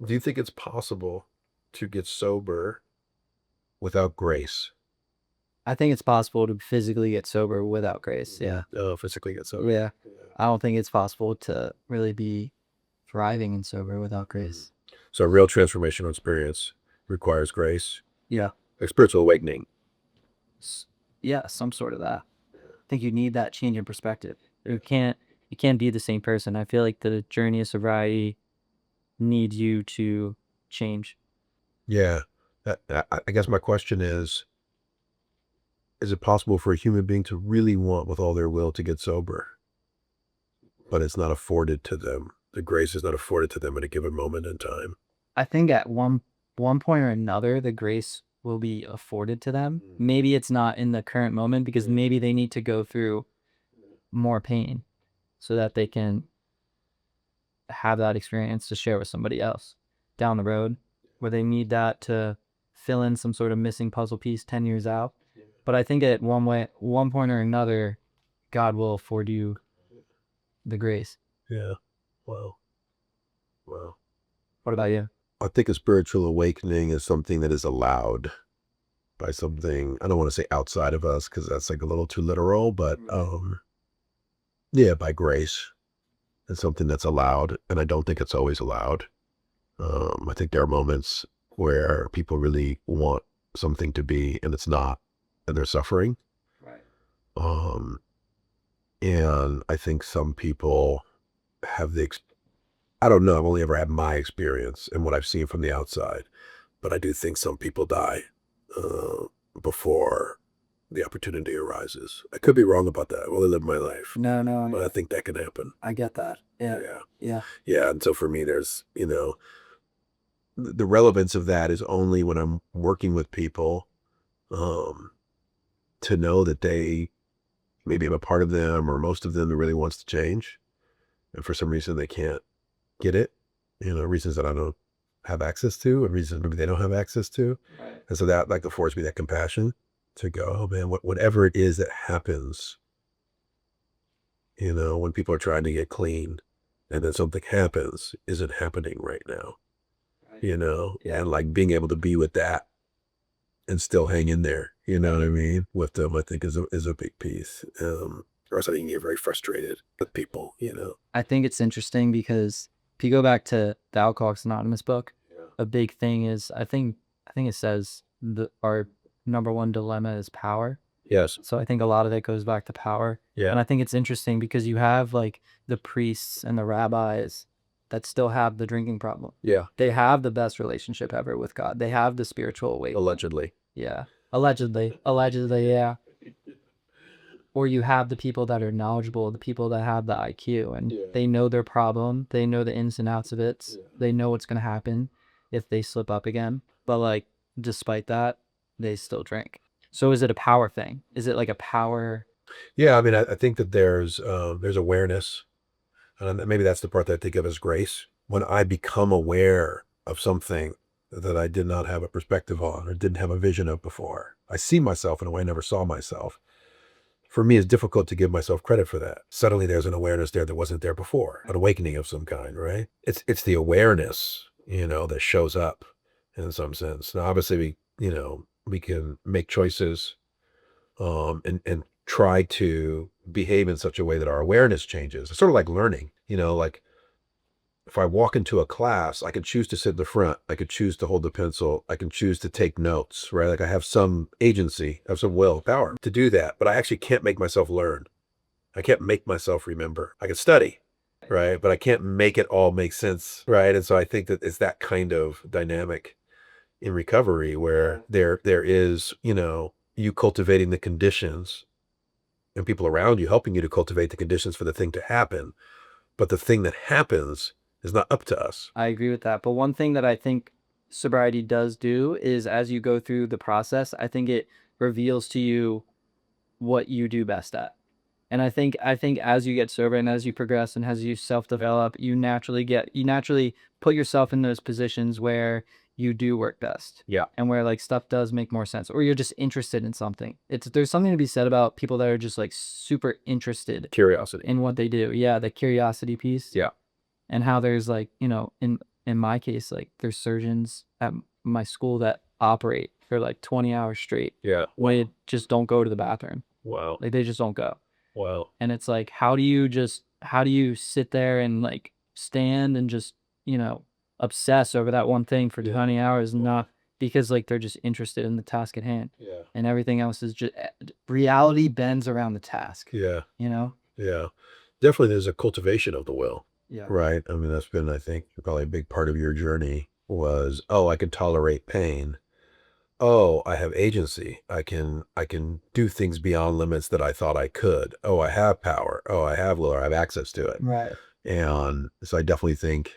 Do you think it's possible to get sober without grace? I think it's possible to physically get sober without grace. Yeah. Physically get sober. Yeah. I don't think it's possible to really be thriving and sober without grace. So a real transformational experience requires grace, Yeah. a spiritual awakening. Yeah, some sort of that. I think you need that change in perspective. You can't be the same person. I feel like the journey of sobriety needs you to change. Yeah. I guess my question is it possible for a human being to really want with all their will to get sober, but it's not afforded to them? The grace is not afforded to them at a given moment in time. I think at one point or another, the grace will be afforded to them. Maybe it's not in the current moment because maybe they need to go through more pain so that they can have that experience to share with somebody else down the road, where they need that to fill in some sort of missing puzzle piece 10 years out. But I think at one point or another, God will afford you the grace. Yeah. Wow. Wow. What about you? I think a spiritual awakening is something that is allowed by something, I don't want to say outside of us because that's like a little too literal, but yeah, by grace. It's something that's allowed, and I don't think it's always allowed. I think there are moments where people really want something to be and it's not, and they're suffering. Right. Um, and I think some people have I don't know, I've only ever had my experience and what I've seen from the outside, but I do think some people die uh, before the opportunity arises. I could be wrong about that. I've only lived my life, No, but no, I think that can happen. I get that. Yeah. Yeah. Yeah. Yeah. And so for me, there's, the relevance of that is only when I'm working with people, um, to know that they maybe have a part of them or most of them that really wants to change. And for some reason they can't get it, reasons that I don't have access to and reasons maybe they don't have access to. Right. And so that like affords me that compassion to go, oh man, whatever it is that happens, when people are trying to get clean and then something happens, isn't happening right now, Right. Yeah. And like being able to be with that and still hang in there, you know what I mean? With them, I think is a big piece. Or else I think you get very frustrated with people. I think it's interesting because if you go back to the Alcoholics Anonymous book, Yeah. a big thing is I think it says our number one dilemma is power. Yes. So I think a lot of it goes back to power. Yeah. And I think it's interesting because you have like the priests and the rabbis that still have the drinking problem. Yeah. They have the best relationship ever with God. They have the spiritual awakening. Allegedly. Yeah. Allegedly, yeah. Or you have the people that are knowledgeable, the people that have the IQ, and Yeah. they know their problem. They know the ins and outs of it. Yeah. They know what's going to happen if they slip up again. But like, despite that, they still drink. So is it a power thing? Is it like a power? Yeah. I mean, I think that there's awareness, and maybe that's the part that I think of as grace. When I become aware of something that I did not have a perspective on or didn't have a vision of before, I see myself in a way I never saw myself. For me, it's difficult to give myself credit for that. Suddenly there's an awareness there that wasn't there before, an awakening of some kind, right? It's the awareness, that shows up in some sense. Now, obviously, we can make choices, and try to behave in such a way that our awareness changes. It's sort of like learning, like if I walk into a class, I could choose to sit in the front. I could choose to hold the pencil. I can choose to take notes, right? Like I have some agency, I have some willpower to do that, but I actually can't make myself learn. I can't make myself remember. I can study, right? But I can't make it all make sense, right? And so I think that it's that kind of dynamic in recovery where there is, you cultivating the conditions and people around you helping you to cultivate the conditions for the thing to happen. But the thing that happens is not up to us. I agree with that. But one thing that I think sobriety does do is as you go through the process, I think it reveals to you what you do best at. And I think as you get sober and as you progress and as you self-develop, you naturally put yourself in those positions where you do work best. Yeah. And where like stuff does make more sense or you're just interested in something. There's something to be said about people that are just like super interested Curiosity. in what they do. Yeah, the curiosity piece. Yeah. And how there's like, in in my case, like there's surgeons at my school that operate for like 20 hours straight. Yeah. When just don't go to the bathroom. Wow. Like they just don't go. Wow. And it's like, how do you sit there and like stand and just, obsess over that one thing for 20 hours and not because like they're just interested in the task at hand. Yeah. And everything else is just reality bends around the task. Yeah. Yeah. Definitely there's a cultivation of the will. Yeah. Right. I mean, that's been, I think, probably a big part of your journey was, oh, I can tolerate pain. Oh, I have agency. I can do things beyond limits that I thought I could. Oh, I have power. Oh, I have will, or I have access to it. Right. And so I definitely think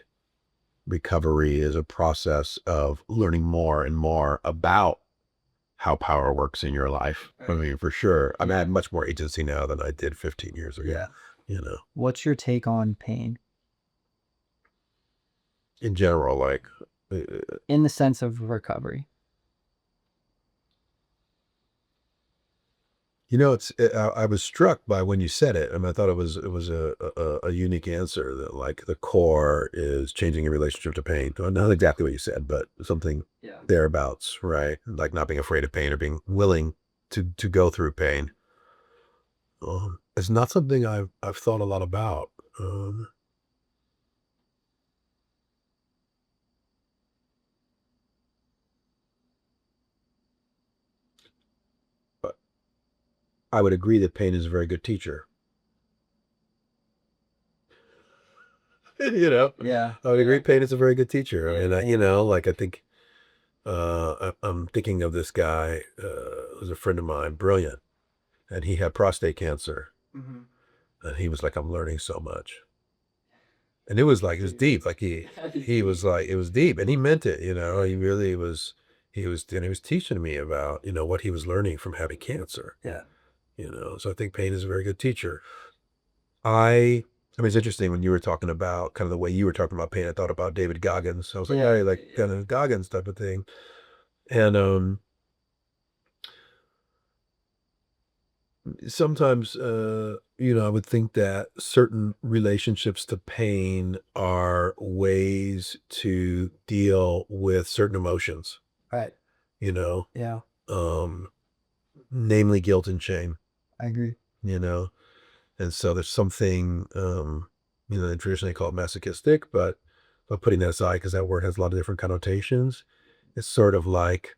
recovery is a process of learning more and more about how power works in your life. I mean, for sure. I mean, I have much more agency now than I did 15 years ago. What's your take on pain In general, like, in the sense of recovery? I was struck by when you said it. I mean, I thought it was a unique answer that like the core is changing your relationship to pain. Well, not exactly what you said, but something thereabouts, right? Like not being afraid of pain or being willing to go through pain. It's not something I've thought a lot about. But I would agree that pain is a very good teacher. Yeah. I would agree. Pain is a very good teacher. I mean, like I think I'm thinking of this guy who's a friend of mine, brilliant, and he had prostate cancer, and he was like, "I'm learning so much," and it was deep. Like he was like, it was deep, and he meant it. He really was. And he was teaching me about what he was learning from having cancer. Yeah. So I think pain is a very good teacher. I mean, it's interesting when you were talking about kind of the way you were talking about pain. I thought about David Goggins. I was like, hey, like kind of Goggins type of thing. And sometimes, I would think that certain relationships to pain are ways to deal with certain emotions, Right. you know, Yeah. namely guilt and shame, I agree. And so there's something, they traditionally call it masochistic, but putting that aside, because that word has a lot of different connotations, it's sort of like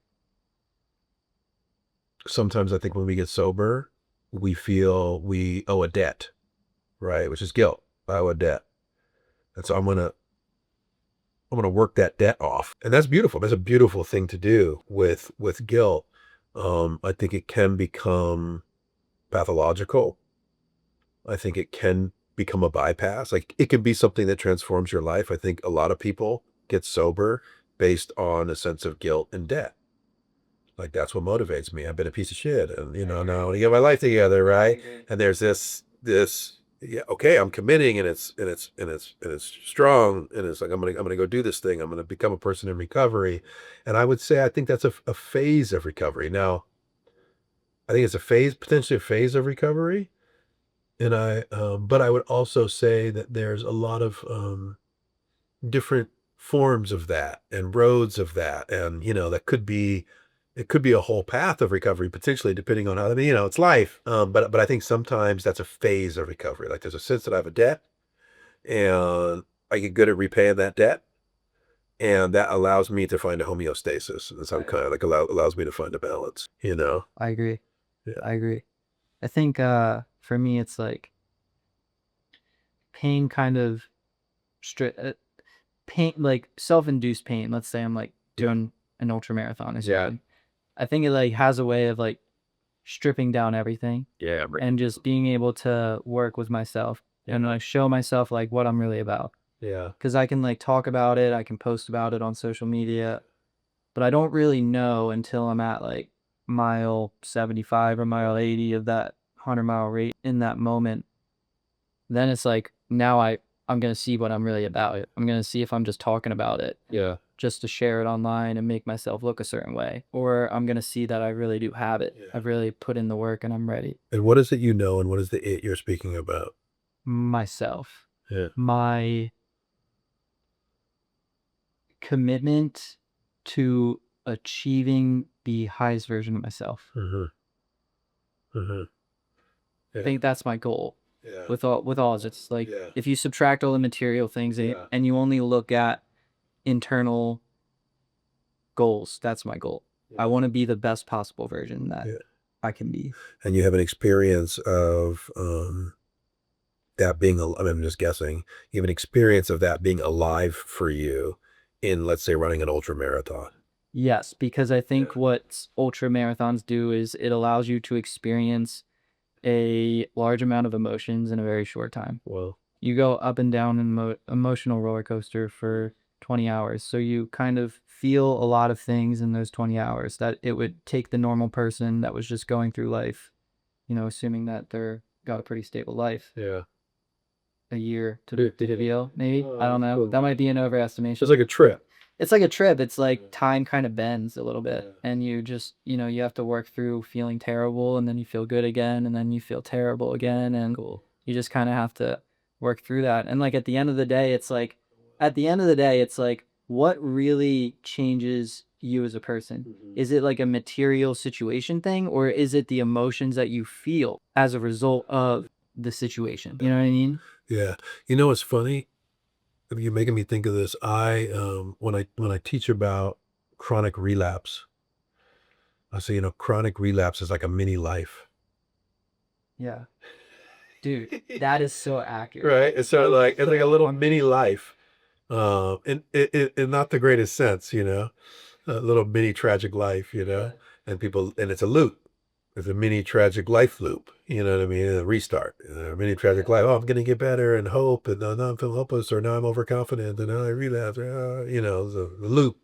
sometimes I think when we get sober, we feel we owe a debt, right? Which is guilt. I owe a debt. And so I'm gonna work that debt off. And that's beautiful. That's a beautiful thing to do with guilt. I think it can become pathological. I think it can become a bypass. Like it can be something that transforms your life. I think a lot of people get sober based on a sense of guilt and debt. Like that's what motivates me. I've been a piece of shit, and now I want to get my life together, right? And there's this, yeah, okay, I'm committing, and it's strong, and it's like I'm gonna go do this thing. I'm gonna become a person in recovery, and I would say I think that's a phase of recovery. Now, I think it's potentially a phase of recovery. And but I would also say that there's a lot of different forms of that and roads of that, and it could be a whole path of recovery potentially, depending on how. I mean, it's life. But I think sometimes that's a phase of recovery. Like there's a sense that I have a debt, and I get good at repaying that debt, and that allows me to find a homeostasis, and some kind of like allows me to find a balance. I agree. Yeah. I agree. I think for me it's like pain kind of pain, like self-induced pain. Let's say I'm like doing an ultra marathon or something. I think it like has a way of like stripping down everything and just being able to work with myself and like show myself like what I'm really about. Yeah. Because I can like talk about it, I can post about it on social media, but I don't really know until I'm at like mile 75 or mile 80 of that 100-mile rate in that moment. Then it's like now I'm gonna see what I'm really about. I'm gonna see if I'm just talking about it just to share it online and make myself look a certain way, or I'm gonna see that I really do have it. I've really put in the work and I'm ready. And what is it and what is the it you're speaking about? Myself. Yeah. My commitment to achieving the highest version of myself. I think that's my goal. Yeah. With all, it's just like Yeah. if you subtract all the material things Yeah. and you only look at internal goals, that's my goal. Yeah. I want to be the best possible version that Yeah. I can be. And you have an experience of that being, I'm just guessing, you have an experience of that being alive for you in, let's say, running an ultra marathon. Yes, because I think Yeah. what ultra marathons do is it allows you to experience a large amount of emotions in a very short time. Well, You go up and down an emotional roller coaster for 20 hours. So you kind of feel a lot of things in those 20 hours that it would take the normal person that was just going through life, assuming that they're got a pretty stable life, yeah. a year to feel, maybe. I don't know. Cool. That might be an overestimation. It's like a trip. It's like a trip. It's like time kind of bends a little bit, and you just, you have to work through feeling terrible, and then you feel good again, and then you feel terrible again, and Cool. you just kind of have to work through that. And like at the end of the day, it's like, what really changes you as a person? Is it like a material situation thing, or is it the emotions that you feel as a result of the situation? You know what I mean? Yeah. You know what's funny? You're making me think of this. I when I teach about chronic relapse, I say, chronic relapse is like a mini life. Yeah. Dude, that is so accurate. Right? It's like a little mini life. In not the greatest sense, a little mini tragic life, and it's a loop. It's a mini tragic life loop. You know what I mean? A restart, a mini tragic life. Oh, I'm going to get better and hope, and now I'm feeling hopeless, or now I'm overconfident, and now I relapse. The loop.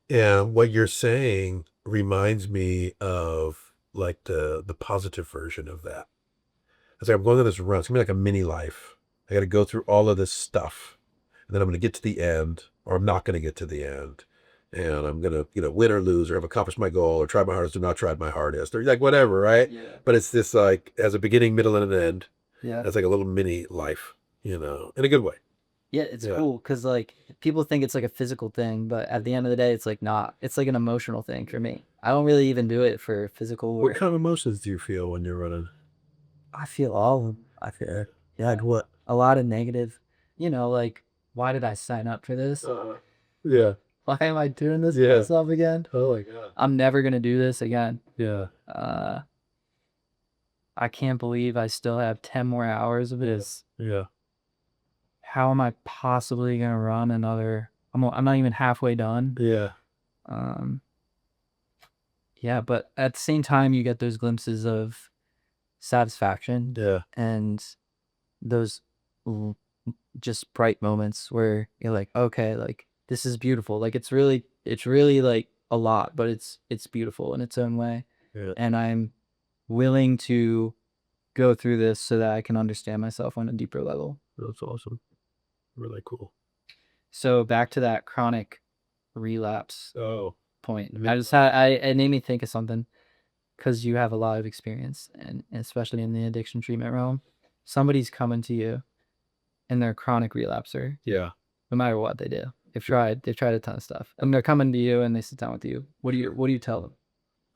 And what you're saying reminds me of like the positive version of that. It's like I'm going on this run. It's gonna be like a mini life. I got to go through all of this stuff, and then I'm going to get to the end, or I'm not going to get to the end, and I'm going to, win or lose, or have accomplished my goal, or try my hardest, or not tried my hardest, or like whatever, right? Yeah. But it's this like as a beginning, middle, and an end. Yeah. It's like a little mini life, in a good way. Yeah, it's Yeah. cool because like people think it's like a physical thing, but at the end of the day, it's like not. It's like an emotional thing for me. I don't really even do it for physical What work. kind of emotions do you feel when you're running? I feel all of them. I feel like what a lot of negative. Like why did I sign up for this? Yeah. Why am I doing this Yeah. myself again? Oh my God. I'm never gonna do this again. Yeah. I can't believe I still have 10 more hours of this. Yeah. How am I possibly gonna run another? I'm not even halfway done. Yeah. Yeah, but at the same time, you get those glimpses of satisfaction Yeah. and those just bright moments where you're like, okay, like this is beautiful. Like it's really like a lot, but it's beautiful in its own way. Yeah. And I'm willing to go through this so that I can understand myself on a deeper level. That's awesome. Really cool. So back to that chronic relapse point. Mhm. It made me think of something because you have a lot of experience and especially in the addiction treatment realm. Somebody's coming to you and they're a chronic relapser. Yeah. No matter what they do. They've tried a ton of stuff. And they're coming to you and they sit down with you. What do you tell them?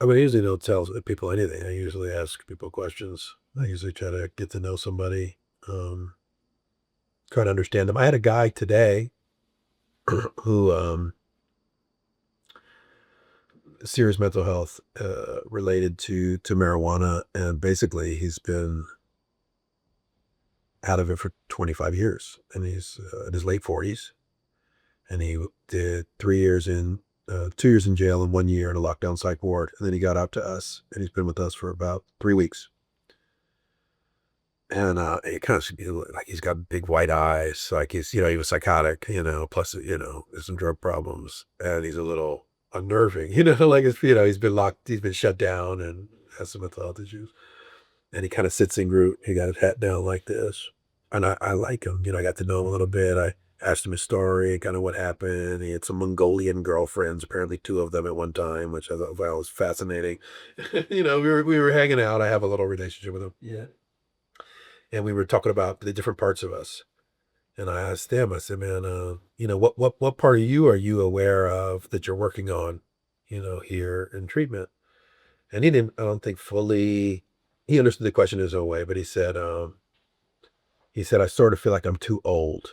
I mean, I usually don't tell people anything. I usually ask people questions. I usually try to get to know somebody, try to understand them. I had a guy today who, serious mental health, related to marijuana, and basically he's been out of it for 25 years, and he's in his late 40s, and he did 3 years in, 2 years in jail and 1 year in a lockdown psych ward, and then he got out to us, and he's been with us for about 3 weeks. And it kind of like he's got big white eyes, like he was psychotic, plus there's some drug problems, and he's a little unnerving, like he's been locked, he's been shut down, and has some mental health issues. And he kind of sits in group. He got his hat down like this, and I like him. I got to know him a little bit. I asked him his story, kind of what happened. He had some Mongolian girlfriends, apparently two of them at one time, which I thought was fascinating. We were hanging out. I have a little relationship with him. Yeah. And we were talking about the different parts of us. And I asked him, I said, man, what part of you are you aware of that you're working on, here in treatment? And he didn't, I don't think fully, he understood the question his own way, but he said, I sort of feel like I'm too old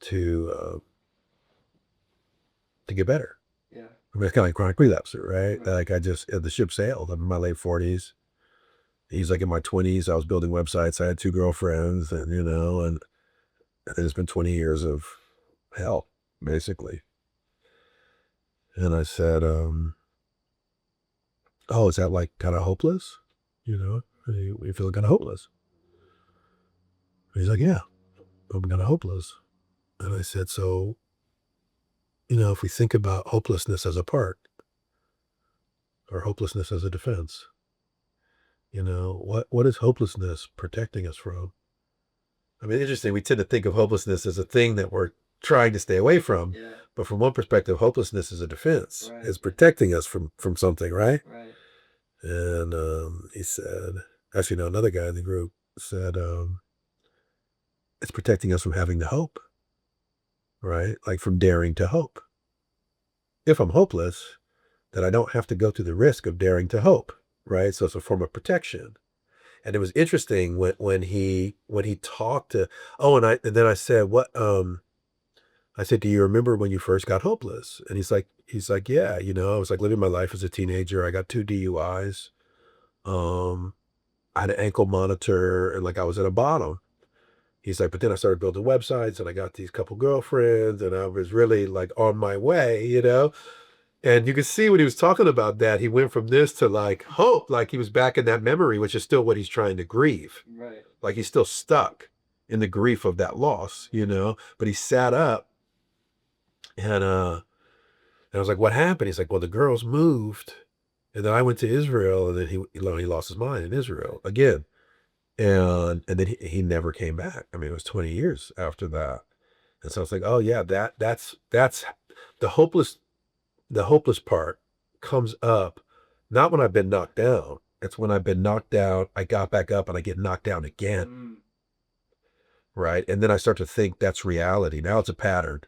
to, to get better. Yeah. I mean, it's kind of like chronic relapser, right? Like the ship sailed. I'm in my late 40s. He's like in my 20s. I was building websites. I had 2 girlfriends and it's been 20 years of hell, basically. And I said, oh, is that like kind of hopeless? You feel kind of hopeless. And he's like, yeah, I'm kind of hopeless. And I said, so, if we think about hopelessness as a part or hopelessness as a defense, what is hopelessness protecting us from? I mean, interesting. We tend to think of hopelessness as a thing that we're trying to stay away from. Yeah. But from one perspective, hopelessness is a defense. Right. It's protecting us from something, right? Right. And he said, actually, no, another guy in the group said, it's protecting us from having to hope, right? Like from daring to hope. If I'm hopeless, then I don't have to go through the risk of daring to hope, right? So it's a form of protection. And it was interesting when he talked to, and then I said, I said, do you remember when you first got hopeless? And he's like, yeah, I was like living my life as a teenager. I got 2 DUIs. I had an ankle monitor and like I was at a bottom. He's like, but then I started building websites and I got these couple girlfriends and I was really like on my way. And you could see when he was talking about that, he went from this to like hope, like he was back in that memory, which is still what he's trying to grieve. Right. Like he's still stuck in the grief of that loss. But he sat up and I was like, what happened? He's like, well, the girls moved. And then I went to Israel and then he lost his mind in Israel again. And then he never came back. I mean, it was 20 years after that. And so I was like, oh yeah, that's the hopeless the hopeless part comes up not when I've been knocked down. It's when I've been knocked down, I got back up and I get knocked down again. Mm. Right. And then I start to think that's reality. Now it's a pattern,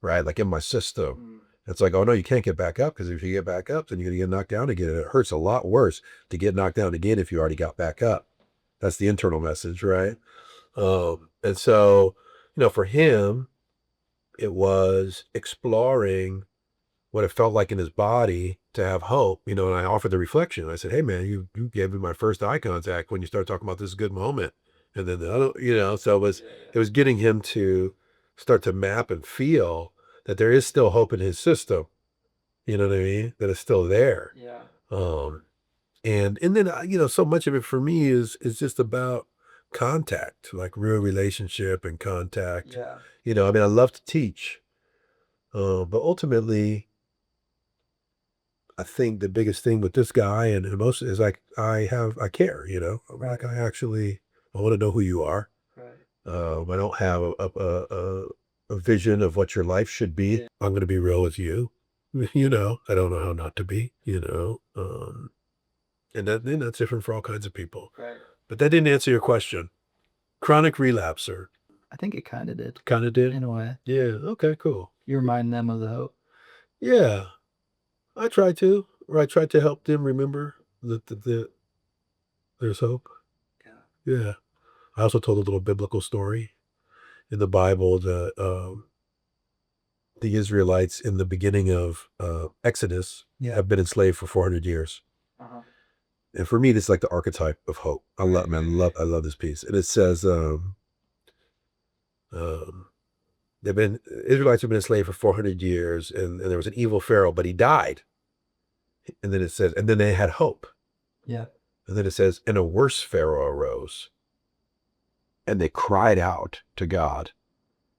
right? Like in my system. Mm. It's like, oh no, you can't get back up because if you get back up, then you're gonna get knocked down again. And it hurts a lot worse to get knocked down again if you already got back up. That's the internal message, right? And so, for him, it was exploring what it felt like in his body to have hope, and I offered the reflection. I said, hey man, you gave me my first eye contact when you started talking about this good moment. And then the other, so it was getting him to start to map and feel that there is still hope in his system. You know what I mean? That it's still there. Yeah. And then so much of it for me is just about contact, like real relationship and contact. Yeah. I mean, I love to teach, but ultimately, I think the biggest thing with this guy and most is like I care. Like I want to know who you are. Right. I don't have a vision of what your life should be. Yeah. I'm going to be real with you. I don't know how not to be. And that's different for all kinds of people. Right. But that didn't answer your question. Chronic relapser. I think it kind of did. Kind of did? In a way. Yeah. Okay, cool. You remind them of the hope. Yeah. I try to. Or I try to help them remember that there's hope. Yeah. Yeah. I also told a little biblical story. In the Bible, the Israelites in the beginning of Exodus have been enslaved for 400 years. Uh-huh. And for me, this is like the archetype of hope. I love this piece. And it says, Israelites have been enslaved for 400 years, and there was an evil Pharaoh, but he died. And then it says, and then they had hope. Yeah. And then it says, and a worse Pharaoh arose. And they cried out to God.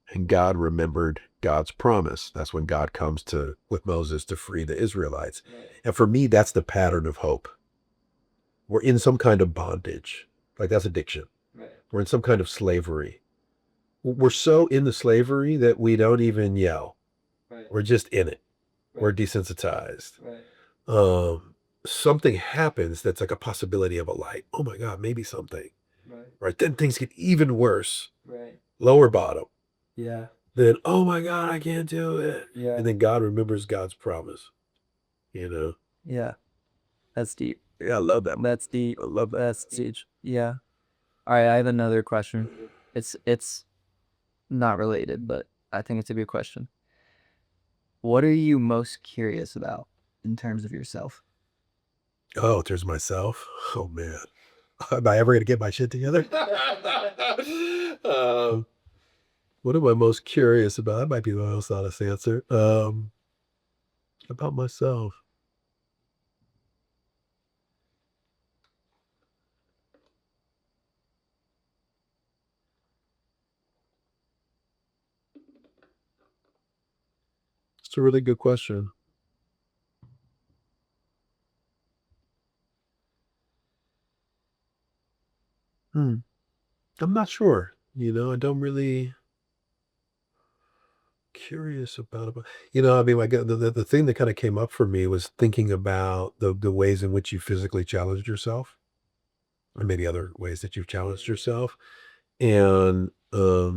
And God remembered God's promise. That's when God comes with Moses to free the Israelites. Right. And for me, that's the pattern of hope. We're in some kind of bondage. Like that's addiction. Right. We're in some kind of slavery. We're so in the slavery that we don't even yell. Right. We're just in it. Right. We're desensitized. Right. Something happens that's like a possibility of a light. Oh my God, maybe something. Right. Then things get even worse. Right. lower bottom, Yeah. then, oh my God, I can't do it. Yeah. And then God remembers God's promise, you know? Yeah. That's deep. Yeah, I love that. That's deep. I love that. That's deep. Yeah. All right, I have another question. It's not related, but I think it's a good question. What are you most curious about in terms of yourself? Oh, there's myself. Oh man. Am I ever gonna get my shit together? um, what am I most curious about? That might be the most honest answer. About myself. It's a really good question. Hmm. I'm not sure. I don't really curious about. I mean, like the thing that kind of came up for me was thinking about the ways in which you physically challenged yourself, and maybe other ways that you've challenged yourself. And I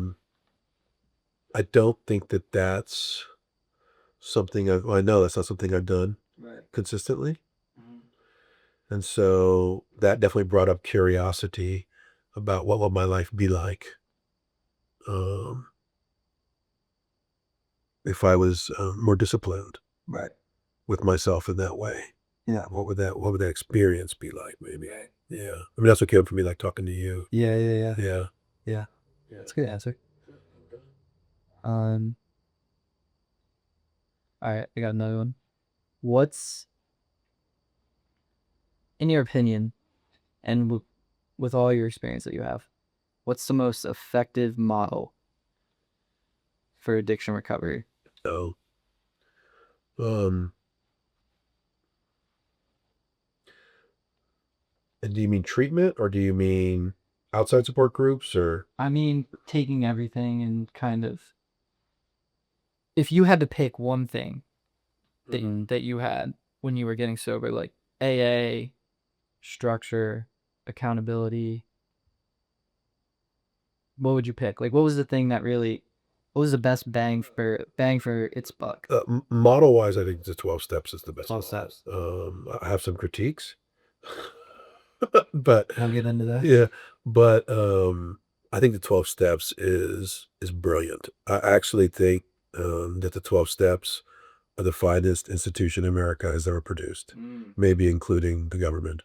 don't think that that's something I know that's not something I've done Right. consistently. Mhm. And so that definitely brought up curiosity about what will my life be like um, if I was more disciplined Right. with myself in that way. Yeah. What would that experience be like? Maybe. Right. Yeah. I mean, that's what came for me, like talking to you. Yeah, yeah, yeah. Yeah. Yeah. Yeah. That's a good answer. Um, all right, I got another one. What's, in your opinion, and with all your experience that you have, what's the most effective model for addiction recovery? So, um, and do you mean treatment or do you mean outside support groups or? I mean, taking everything and kind of, if you had to pick one thing that you had when you were getting sober, like AA, structure, accountability, what would you pick? Like, what was the thing that really, what was the best bang for its buck? Model wise, I think the 12 steps is the best. 12 steps. I have some critiques, but I'll get into that. yeah, but I think the 12 steps is brilliant. I actually think that the 12 steps are the finest institution America has ever produced, maybe including the government.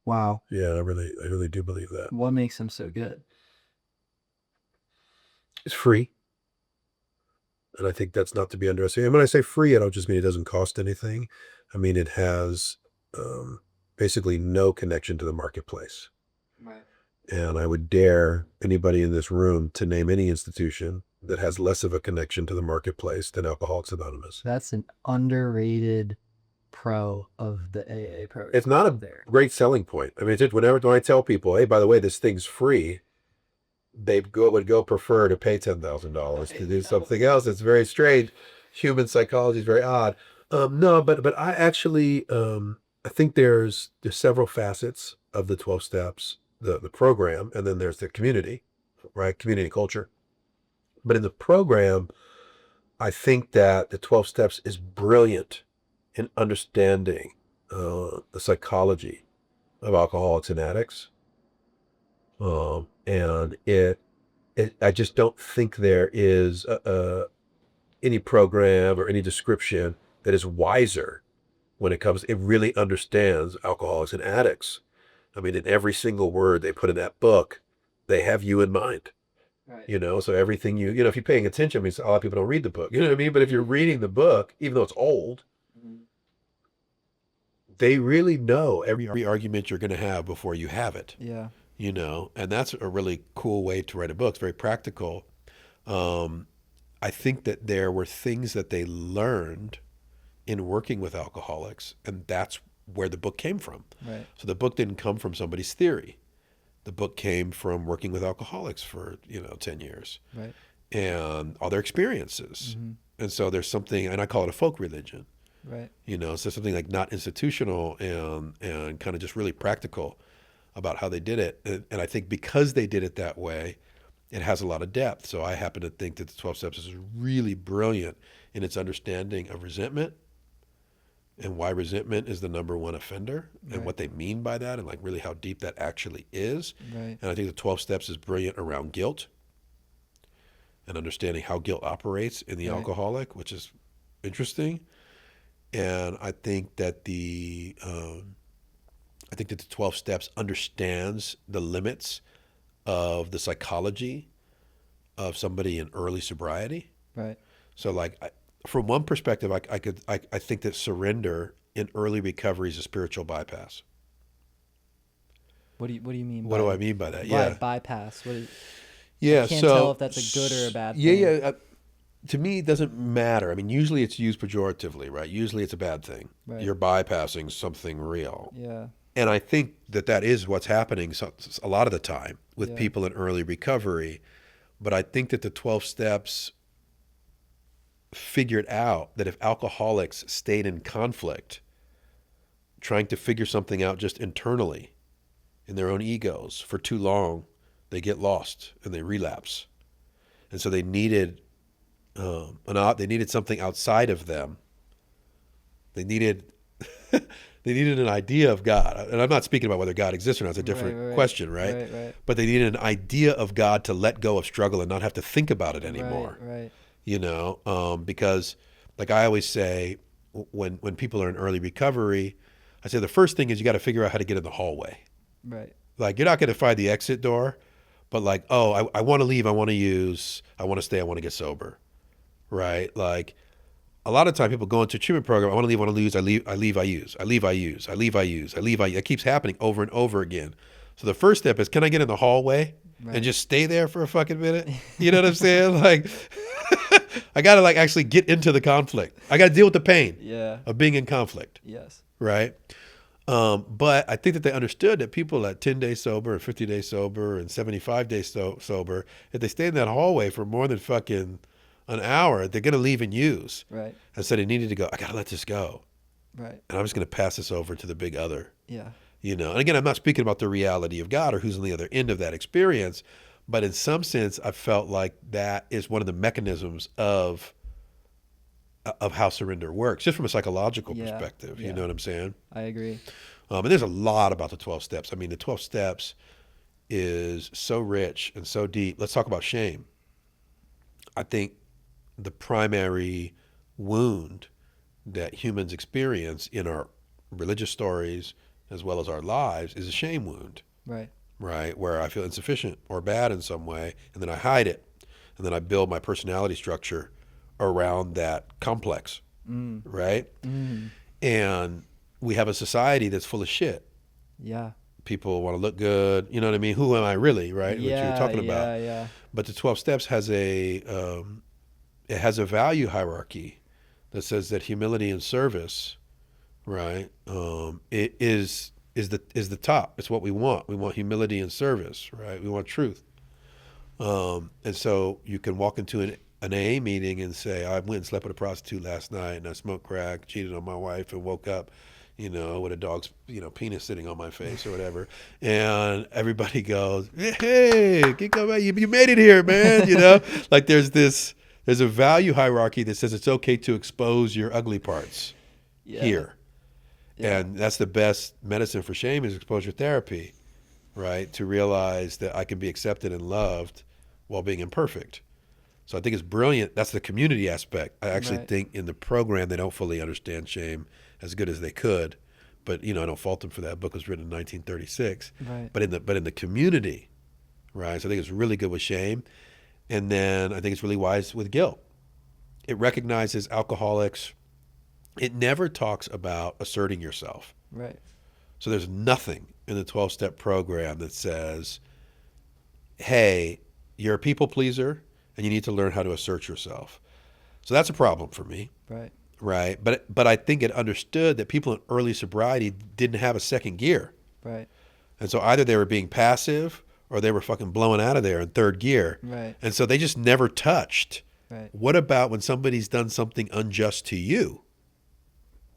Wow. Yeah, I really do believe that. What makes them so good? It's free, and I think that's not to be underestimated. And when I say free, I don't just mean it doesn't cost anything. I mean it has um, basically no connection to the marketplace. Right. And I would dare anybody in this room to name any institution that has less of a connection to the marketplace than Alcoholics Anonymous. That's an underrated pro of the AA program. It's not a there. great selling point. I mean, it's just whenever when I tell people, hey, by the way, this thing's free, they would go prefer to pay $10,000 to do something else. It's very strange. Human psychology is very odd. No, but I actually I think there's several facets of the 12 steps, the program, and then there's the community, right? Community culture. But in the program, I think that the 12 steps is brilliant in understanding the psychology of alcoholics and addicts. And I just don't think there is any program or any description that is wiser when it comes. It really understands alcoholics and addicts. I mean, in every single word they put in that book, they have you in mind. Right. So everything if you're paying attention, I mean, a lot of people don't read the book, you know what I mean? But if you're reading the book, even though it's old, Mhm. they really know every argument you're going to have before you have it, Yeah. and that's a really cool way to write a book. It's very practical. Um, I think that there were things that they learned in working with alcoholics, and that's where the book came from. Right. So the book didn't come from somebody's theory. The book came from working with alcoholics for 10 years. Right. And all their experiences. Mm-hmm. And so there's something, and I call it a folk religion, Right. so something like not institutional and kind of just really practical about how they did it. And I think because they did it that way, it has a lot of depth. So I happen to think that the 12 steps is really brilliant in its understanding of resentment and why resentment is the number one offender and what they mean by that and like really how deep that actually is. Right. And I think the 12 steps is brilliant around guilt and understanding how guilt operates in the alcoholic, which is interesting. And I think that the 12 steps understands the limits of the psychology of somebody in early sobriety. Right. So like from one perspective, I think that surrender in early recovery is a spiritual bypass. What do you mean? What do I mean by that? Why Yeah. bypass? What is, Yeah. I can't so tell if that's a good or a bad yeah, thing. yeah. To me, it doesn't matter. I mean, usually it's used pejoratively, right? Usually it's a bad thing. Right. You're bypassing something real. Yeah. And I think that is what's happening a lot of the time with Yeah. people in early recovery. But I think that the 12 steps figured out that if alcoholics stayed in conflict, trying to figure something out just internally in their own egos for too long, they get lost and they relapse. And so they needed they needed something outside of them. They needed they needed an idea of God. And I'm not speaking about whether God exists or not. It's a different question, right? Right. But they needed an idea of God to let go of struggle and not have to think about it anymore. Right. You know, because like I always say, when people are in early recovery, I say the first thing is you got to figure out how to get in the hallway. Right. Like you're not going to find the exit door, but like, oh, I want to leave, I want to use, I want to stay, I want to get sober, right? Like a lot of time people go into a treatment program, I want to leave, I want to use, I leave, I use, I leave, I use, I leave, I use, I leave, I use. It keeps happening over and over again. So the first step is, can I get in the hallway and just stay there for a fucking minute? You know what I'm saying? Like, I got to like actually get into the conflict. I got to deal with the pain of being in conflict. Yes. Right. But I think that they understood that people at 10 days sober and 50 days sober and 75 days sober, if they stay in that hallway for more than fucking an hour, they're going to leave and use. Right. And so they needed to go, I got to let this go. Right. And I'm just going to pass this over to the big other. Yeah. You know, and again, I'm not speaking about the reality of God or who's on the other end of that experience, but in some sense, I felt like that is one of the mechanisms of how surrender works, just from a psychological perspective. You know what I'm saying? I agree. And there's a lot about the 12 steps. I mean, the 12 steps is so rich and so deep. Let's talk about shame. I think the primary wound that humans experience in our religious stories as well as our lives is a shame wound. Right, where I feel insufficient or bad in some way, and then I hide it, and then I build my personality structure around that complex, right? And we have a society that's full of shit. Yeah. People want to look good, you know what I mean? Who am I really, right? Yeah, what you were talking about. Yeah. But the 12 steps has it has a value hierarchy that says that humility and service, right, it is the top. It's what we want. We want humility and service, right? We want truth. And so you can walk into an AA meeting and say, I went and slept with a prostitute last night and I smoked crack, cheated on my wife, and woke up, you know, with a dog's, you know, penis sitting on my face or whatever. And everybody goes, hey, keep coming, you made it here, man. You know, like there's a value hierarchy that says it's okay to expose your ugly parts here. And that's the best medicine for shame is exposure therapy, right? To realize that I can be accepted and loved while being imperfect. So I think it's brilliant. That's the community aspect. I actually think in the program they don't fully understand shame as good as they could, but you know I don't fault them for that. The book was written in 1936. Right. But in the community, right? So I think it's really good with shame, and then I think it's really wise with guilt. It recognizes alcoholics. It never talks about asserting yourself. Right. So there's nothing in the 12-step program that says, hey, you're a people pleaser and you need to learn how to assert yourself. So that's a problem for me. Right. But I think it understood that people in early sobriety didn't have a second gear. Right. And so either they were being passive or they were fucking blowing out of there in third gear. Right. And so they just never touched. Right. What about when somebody's done something unjust to you?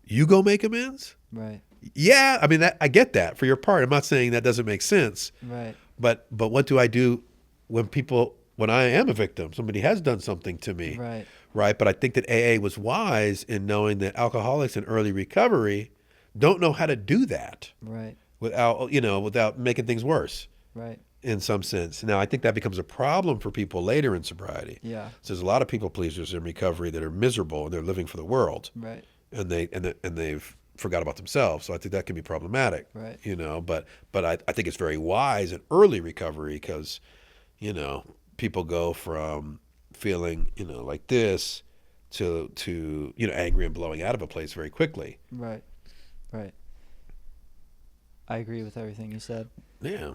You go make amends? Right. Yeah, I mean, I get that for your part. I'm not saying that doesn't make sense. Right. But what do I do when people when I am a victim. Somebody has done something to me, Right. right? But I think that AA was wise in knowing that alcoholics in early recovery don't know how to do that Right. without making things worse Right. in some sense. Now, I think that becomes a problem for people later in sobriety. Yeah. So there's a lot of people pleasers in recovery that are miserable and they're living for the world, Right. and they've forgot about themselves. So I think that can be problematic. Right. But I think it's very wise in early recovery because, people go from feeling, like this to angry and blowing out of a place very quickly. Right. Right. I agree with everything you said. Yeah.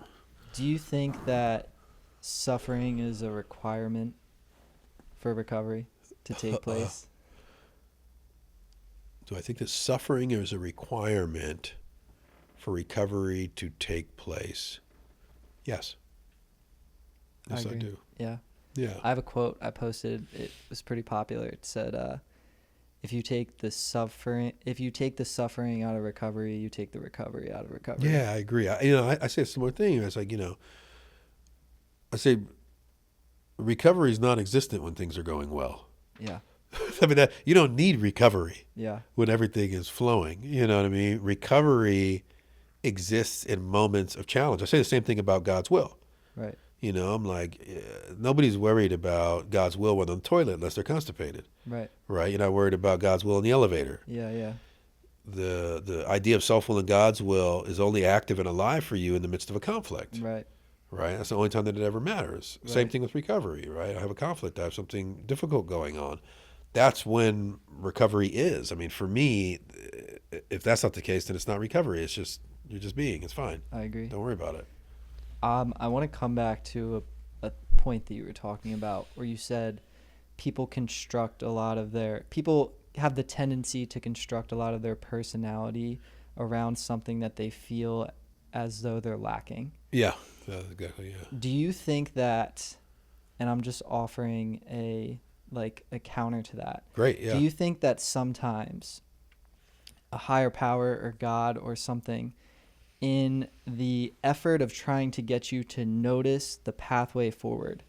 Do you think that suffering is a requirement for recovery to take place? Do I think that suffering is a requirement for recovery to take place? Yes. Yes, I agree. do. Yeah. Yeah. I have a quote I posted. It was pretty popular. It said, if you take the suffering out of recovery, you take the recovery out of recovery. Yeah, I agree. I say a similar thing. It's like, I say recovery is non-existent when things are going well. Yeah. I mean, that you don't need recovery Yeah. when everything is flowing. You know what I mean? Recovery exists in moments of challenge. I say the same thing about God's will. Right. I'm like, nobody's worried about God's will when on the toilet unless they're constipated. Right. Right? You're not worried about God's will in the elevator. Yeah. Yeah. The idea of self-will and God's will is only active and alive for you in the midst of a conflict. Right. Right? That's the only time that it ever matters. Right. Same thing with recovery, right? I have a conflict. I have something difficult going on. That's when recovery is. I mean, for me, if that's not the case, then it's not recovery. It's just, you're just being. It's fine. I agree. Don't worry about it. I want to come back to a point that you were talking about where you said people have the tendency to construct a lot of their personality around something that they feel as though they're lacking. Yeah, exactly, yeah. Do you think that, and I'm just offering a counter to that. Great, yeah. Do you think that sometimes a higher power or God or something, in the effort of trying to get you to notice the pathway forward,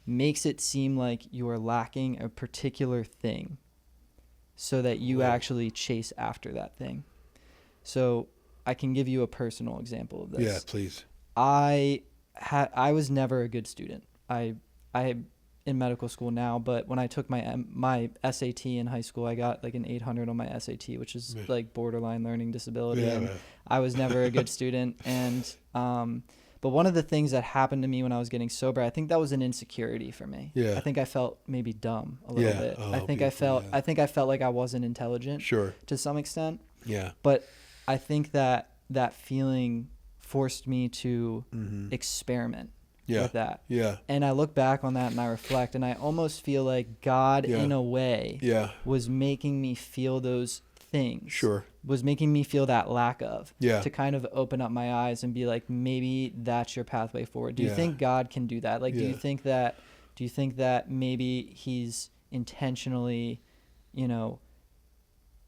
makes it seem like you are lacking a particular thing so that you actually chase after that thing? So I can give you a personal example of this. Yeah, please. I was never a good student. I in medical school now, but when I took my SAT in high school, I got like an 800 on my SAT, which is like borderline learning disability. Yeah, and man. I was never a good student. And but one of the things that happened to me when I was getting sober, I think that was an insecurity for me. Yeah. I think I felt maybe dumb a little bit. Oh, I think I felt like I wasn't intelligent Sure. to some extent. Yeah. But I think that feeling forced me to experiment with that. Yeah. And I look back on that and I reflect, and I almost feel like God, in a way, was making me feel those things. Sure. Was making me feel that lack of. Yeah. To kind of open up my eyes and be like, maybe that's your pathway forward. Do you think God can do that? Like, do you think that maybe He's intentionally,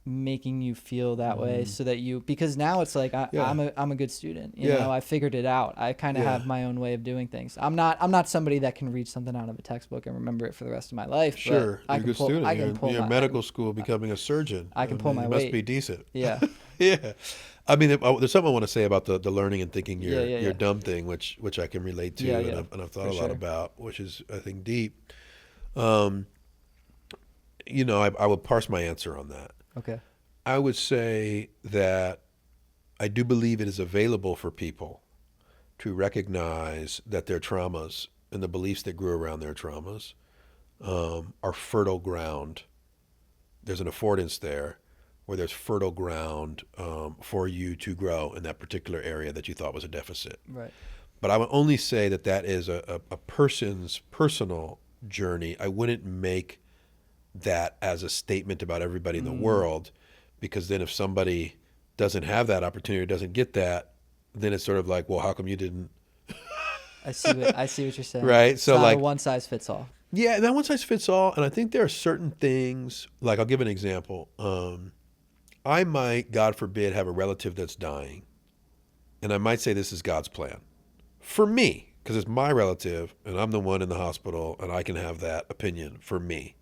making you feel that way so that because now it's like I'm a good student, you know, I figured it out. I kind of have my own way of doing things. I'm not somebody that can read something out of a textbok and rember it for the rest of my life. Sure. But You're a good student. You're in medical school. school becoming a surgeon. I can pull my you weight. must be decent. Yeah. Yeah. I mean, there's something I want to say about the learning and thinking your Yeah. dumb thing, which I can relate to, and I've thought a lot about, which is, I think, deep. I would parse my answer on that. Okay. I would say that I do believe it is available for people to recognize that their traumas and the beliefs that grew around their traumas are fertile ground. There's an affordance there where there's fertile ground for you to grow in that particular area that you thought was a deficit. Right. But I would only say that is a person's personal journey. I wouldn't make that as a statement about everybody in the world, because then if somebody doesn't have that opportunity or doesn't get that, then it's sort of like, well, how come you didn't? I see what you're saying. Right. So it's not like a one size fits all. Yeah, not one size fits all. And I think there are certain things, like I'll give an example. I might, God forbid, have a relative that's dying, and I might say this is God's plan for me. because it's my relative and I'm the one in the hospital and I can have that opinion for me.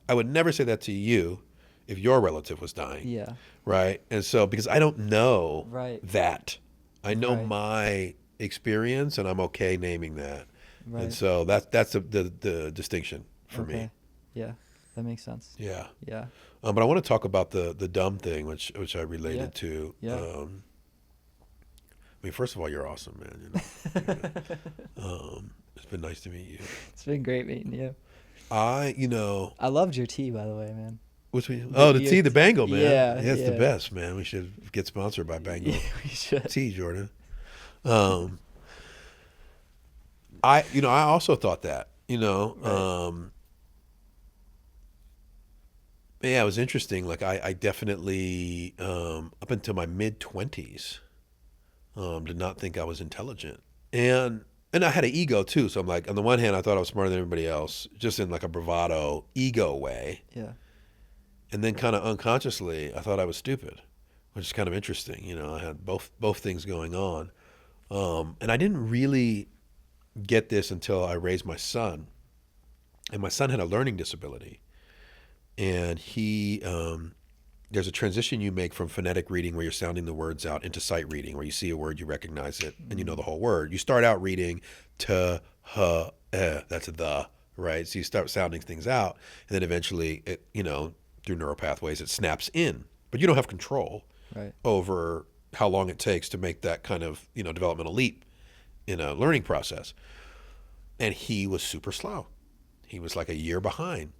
I would never say that to you if your relative was dying. Yeah. Right. And so, because I don't know Right. that, I know Right. my experience and I'm okay naming that. And Right. so that's the distinction for me. Okay. Yeah. That makes sense. Yeah. Yeah. But I want to talk about the dumb thing, which I related Yeah. to. Yeah. I mean, first of all, you're awesome, man. It's been nice to meet you. It's been great meeting you. I loved your tea, by the way, man. which we, oh, the tea, the Bangle, man. Yeah, It's the yeah. best, man. We should get sponsored by Bangle We should. Tea, Jordan. I also thought that, Right. yeah, it was interesting. Like I definitely, up until my mid 20s, did not think I was intelligent. And I had an ego too. So I'm like, on the one hand, I thought I was smarter than everybody else, just in like a bravado ego way. Yeah. And then kind of unconsciously, I thought I was stupid, which is kind of interesting. I had both things going on. And I didn't really get this until I raised my son. And my son had a learning disability. And there's a transition you make from phonetic reading where you're sounding the words out into sight reading, where you see a word, you recognize it, and you know the whole word. You start out reading t, h, that's the, right? So you start sounding things out, and then eventually, through neural pathways, it snaps in. But you don't have control Right. over how long it takes to make that kind of, developmental leap in a learning process. And he was super slow. He was like a year behind.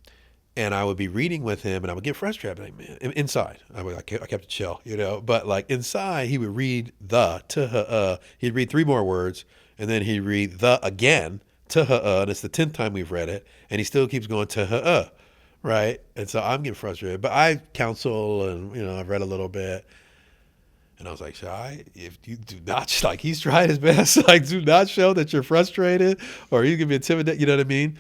And I would be reading with him, and I would get frustrated. I'd be like, man, inside, I kept it chill, But like inside, he would read the he'd read 3 more words, and then he'd read the again and it's the 10th time we've read it, and he still keeps going right? And so I'm getting frustrated. But I counsel, and I've read a little bit, and I was like, Shai, if you do not like, he's trying his best, like, do not show that you're frustrated or you can be intimidated. You know what I mean?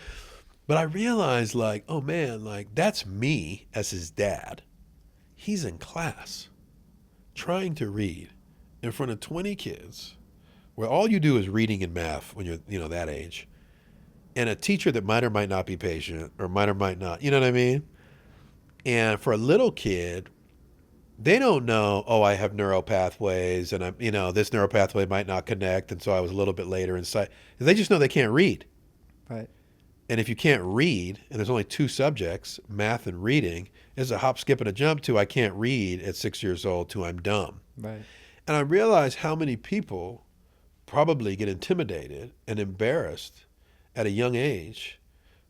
But I realized, like, oh man, like that's me as his dad. He's in class trying to read in front of 20 kids where all you do is reading and math when you're, that age. And a teacher that might or might not be patient or might not, you know what I mean? And for a little kid, they don't know, oh, I have neural pathways and this neural pathway might not connect. And so I was a little bit later in sight. They just know they can't read. Right. And if you can't read, and there's only 2 subjects, math and reading, it's a hop, skip, and a jump to I can't read at 6 years old to I'm dumb. Right. And I realized how many people probably get intimidated and embarrassed at a young age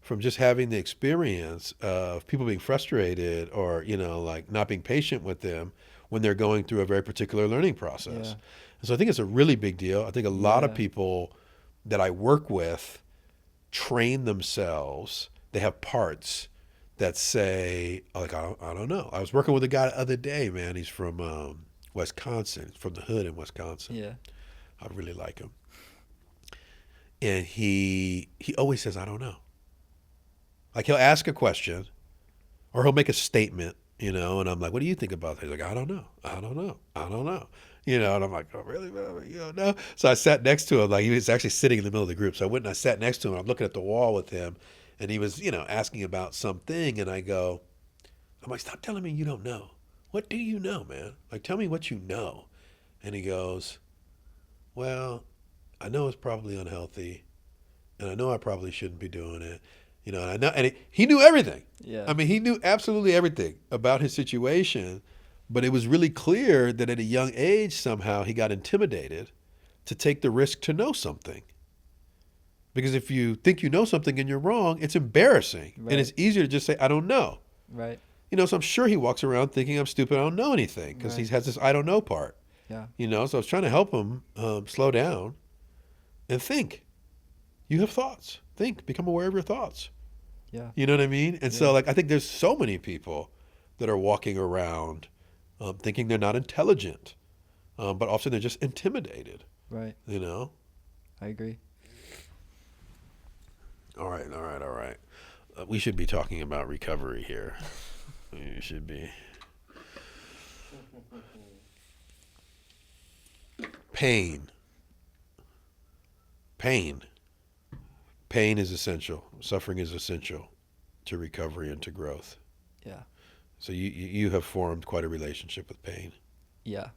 from just having the experience of people being frustrated or, like not being patient with them when they're going through a very particular learning process. Yeah. And so I think it's a really big deal. I think a lot of Yeah. people that I work with train themselves. They have parts that say, like, I don't know. I was working with a guy the other day, man. He's from Wisconsin, from the hood in Wisconsin. Yeah. I really like him. And he always says, I don't know. Like, he'll ask a question or he'll make a statement, and I'm like, what do you think about that? He's like, I don't know. I don't know. I don't know. And I'm like, oh, really? You don't know? So I sat next to him. Like, he was actually sitting in the middle of the group. So I went and I sat next to him. I'm looking at the wall with him. And he was, asking about something. And I'm like, stop telling me you don't know. What do you know, man? Like, tell me what you know. And he goes, well, I know it's probably unhealthy. And I know I probably shouldn't be doing it. And I know, and he knew everything. Yeah. I mean, he knew absolutely everything about his situation. But it was really clear that at a young age, somehow he got intimidated to take the risk to know something. Because if you think you know something and you're wrong, it's embarrassing. Right. And it's easier to just say, I don't know. Right. So I'm sure he walks around thinking I'm stupid, I don't know anything. Because Right. he has this I don't know part. Yeah. So I was trying to help him slow down and think. You have thoughts. Think. Become aware of your thoughts. Yeah. You know what I mean? And Yeah. so, like, I think there's so many people that are walking around thinking they're not intelligent, but often they're just intimidated, Right. I agree. All right. We should be talking about recovery here. We should be. Pain. Pain is essential. Suffering is essential to recovery and to growth. Yeah. So you have formed quite a relationship with pain. Yeah.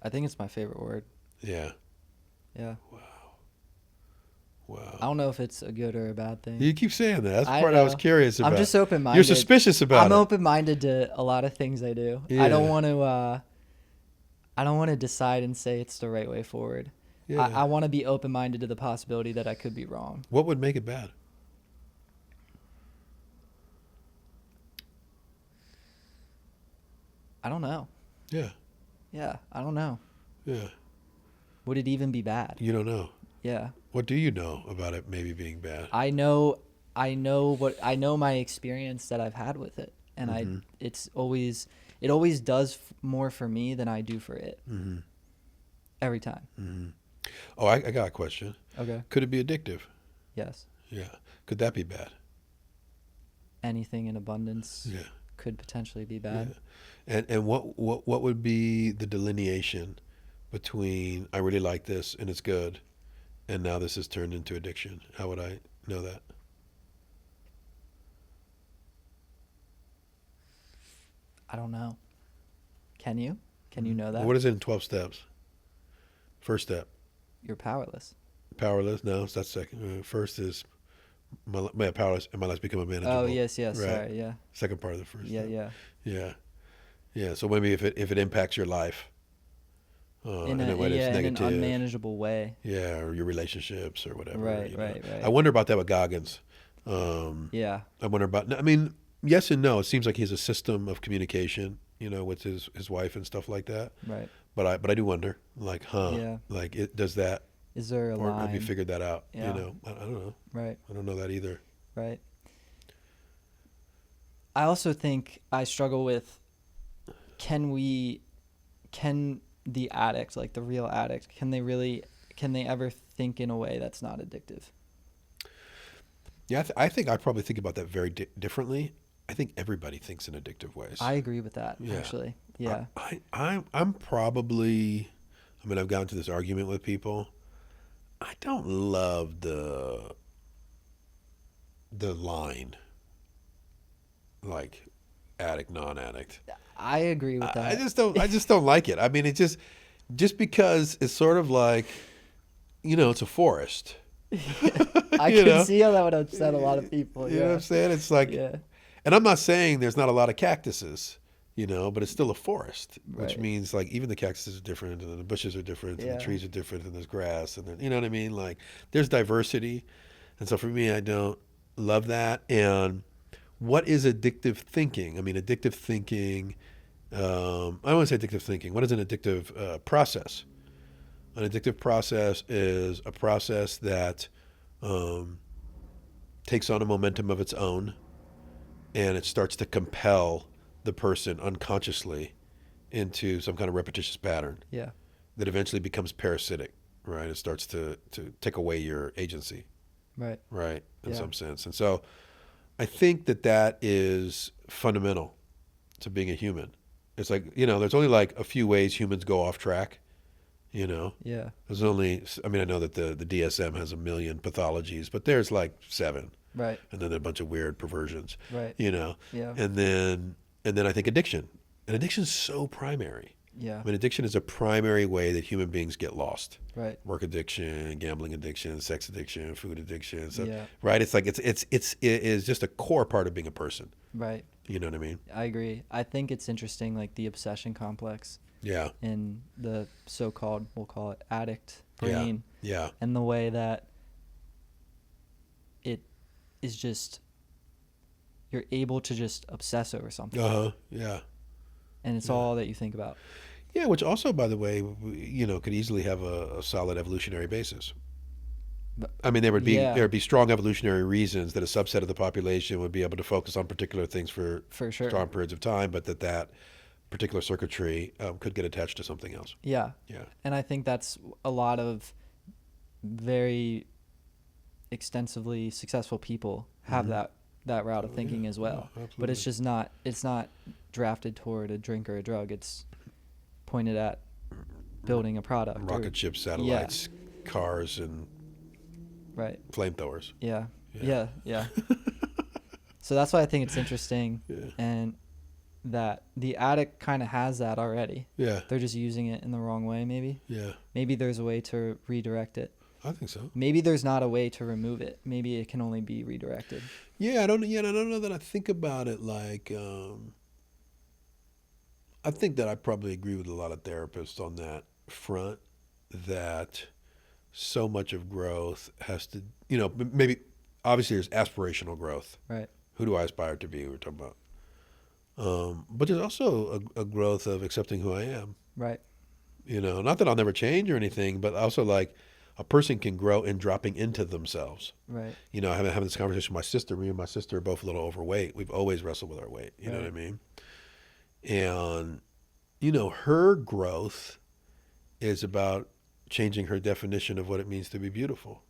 I think it's my favorite word. Yeah. Yeah. Wow. I Wow. don't know if it's a good or a bad thing. You keep saying that. That's the I part I was know. curious about. I'm just open-minded. You're suspicious about I'm it. open-minded to a lot of things I do. Yeah. I don't want to decide and say it's the right way forward. Yeah. I want to be open-minded to the possibility that I could be wrong. What would make it bad? I don't know. Yeah. Yeah, I don't know. Yeah. Would it even be bad? You don't know. Yeah. What do you know about it maybe being bad? I know my experience that I've had with it, and Mhm. it always does more for me than I do for it. Mm-hmm. Every time. Mm-hmm. Oh, I got a question. Okay. Could it be addictive? Yes. Yeah. Could that be bad? Anything in abundance Yeah. could potentially be bad. Yeah. And what would be the delineation between I really like this and it's good, and now this has turned into addiction? How would I know that? I don't know. Can you? Can you know that? What is it in 12 steps? First step, You're powerless. powerless. No, that's second. First is powerless, and my life become a manageable. Oh, yes. Right. Sorry. Yeah. Second part of the first Yeah. step. Yeah. Yeah. Yeah. So maybe if it impacts your life In in a way that's in an negative, unmanageable way. yeah, or your relationships or whatever. Right. you know. Right. Right. I wonder about that with Goggins. Yeah. I wonder about. I mean, yes and no. It seems like he has a system of communication, with his wife and stuff like that. Right. But I do wonder, like, Yeah. like does that, Is there a or line? have you figured that out? Yeah. I don't know. Right. I don't know that either. Right. I also think I struggle with can the addict, like the real addict, can they ever think in a way that's not addictive? Yeah, I think I probably think about that very differently. I think everybody thinks in addictive ways. I agree with that, Yeah. actually. Yeah. I'm probably. I mean, I've gotten to this argument with people. I don't love the line, like addict, non-addict. I agree with that. I just don't like it. I mean, it just because it's sort of like, it's a forest. I can see how that would upset a lot of people. You know what I'm saying? It's like, Yeah. and I'm not saying there's not a lot of cactuses, but it's still a forest, which Right. means like even the cactuses are different, and the bushes are different, and Yeah. the trees are different, and there's grass, and then, you know what I mean? Like there's diversity, and so for me, I don't love that. And what is addictive thinking? I mean, addictive thinking. I don't want to say addictive thinking. What is an addictive process? An addictive process is a process that takes on a momentum of its own, and it starts to compel the person unconsciously into some kind of repetitious pattern Yeah. that eventually becomes parasitic, right? It starts to take away your agency, Right. right, in Yeah. some sense. And so I think that is fundamental to being a human. It's like, there's only like a few ways humans go off track, Yeah. There's only, I mean, I know that the DSM has 1 million pathologies, but there's like 7, Right. and then a bunch of weird perversions, Right. Yeah. And then I think addiction. And addiction's so primary. Yeah. I mean, addiction is a primary way that human beings get lost. Right. Work addiction, gambling addiction, sex addiction, food addiction. So, Yeah. right? It's like it is just a core part of being a person. Right. You know what I mean? I agree. I think it's interesting, like the obsession complex Yeah. in the so-called, we'll call it addict brain, Yeah. and the way that it is just, you're able to just obsess over something, Yeah. and it's Yeah. all that you think about. Yeah, which also, by the way, could easily have a solid evolutionary basis. But- I mean, there would Yeah. be strong evolutionary reasons that a subset of the population would be able to focus on particular things for For sure. strong periods of time, but that particular circuitry could get attached to something else. Yeah. Yeah. And I think that's a lot of very extensively successful people have Mhm. that route of thinking Yeah, as well. yeah, But it's absolutely. just it's not drafted toward a drink or a drug. It's pointed at building a product. Rocket ships, satellites, cars, and Right. flamethrowers. Yeah. Yeah. Yeah. So that's why I think it's interesting, Yeah. and that the addict kind of has that already. Yeah. They're just using it in the wrong way, maybe. Yeah. Maybe there's a way to redirect it. I think so. Maybe there's not a way to remove it. Maybe it can only be redirected. Yeah, I don't know that I think about it like. I think that I probably agree with a lot of therapists on that front. That so much of growth has to, maybe obviously there's aspirational growth. Right. Who do I aspire to be? We're talking about. But there's also a growth of accepting who I am. Right. Not that I'll never change or anything, but also like a person can grow in dropping into themselves. Right. Having this conversation with my sister. Me and my sister are both a little overweight. We've always wrestled with our weight. You know what I mean? And, her growth is about changing her definition of what it means to be beautiful.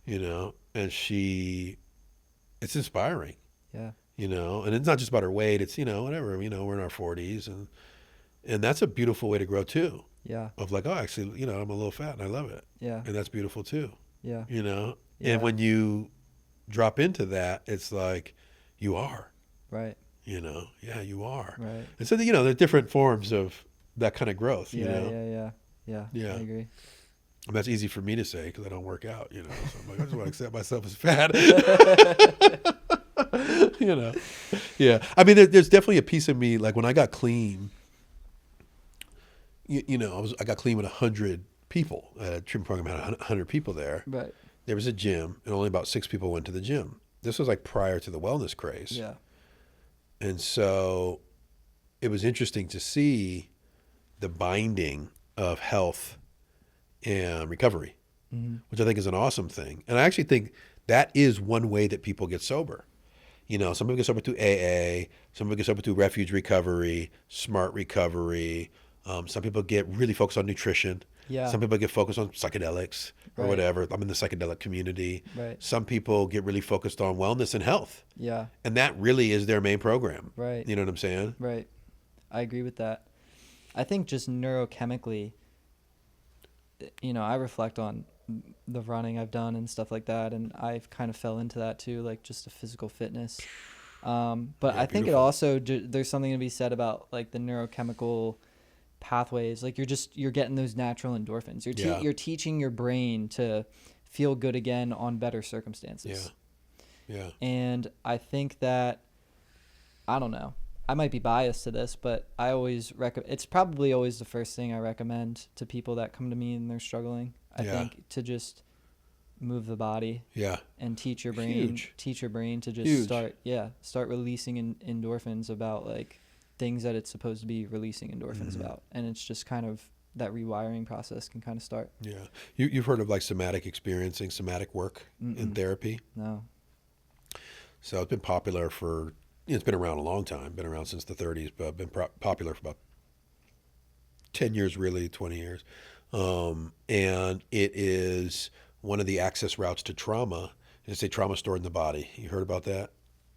And it's inspiring. Yeah. And it's not just about her weight. It's, whatever, we're in our 40s and that's a beautiful way to grow too. Yeah. Of like, oh, actually, I'm a little fat and I love it. Yeah. And that's beautiful too. Yeah. Yeah. Yeah. And when you drop into that, it's like you are. Right. Yeah, you are. Right. And so, there's different forms of that kind of growth, Yeah. Yeah. I agree. And that's easy for me to say because I don't work out, So I'm like, I just want to accept myself as fat. Yeah. I mean, there's definitely a piece of me, like when I got clean, I got clean with 100 people at a treatment program, had 100 people there. Right. There was a gym and only about 6 people went to the gym. This was like prior to the wellness craze. Yeah. And so it was interesting to see the binding of health and recovery, which I think is an awesome thing. And I actually think that is one way that people get sober. Some people get sober through AA, some people get sober through refuge recovery, smart recovery. Some people get really focused on nutrition. Yeah. Some people get focused on psychedelics or Right. whatever. I'm in the psychedelic community. Right. Some people get really focused on wellness and health. Yeah. And that really is their main program. Right. You know what I'm saying? Right. I agree with that. I think just neurochemically, I reflect on the running I've done and stuff like that, and I've kind of fell into that too, like just the physical fitness. But Yeah, I think it beautiful. also there's something to be said about like the neurochemical pathways. Like you're getting those natural endorphins. Yeah. You're teaching your brain to feel good again on better circumstances. Yeah. And I think that, I don't know, I might be biased to this, but I always it's probably always the first thing I recommend to people that come to me and they're struggling. I think to just move the body Yeah. and teach your brain to just Huge. start releasing endorphins about like things that it's supposed to be releasing endorphins about. And it's just kind of that rewiring process can kind of start. Yeah. You've heard of like somatic experiencing, somatic work in therapy? No. So it's been popular for, it's been around a long time, been around since the 30s, but been popular for about 10 years, really, 20 years. And it is one of the access routes to trauma. It's a trauma stored in the body. You heard about that?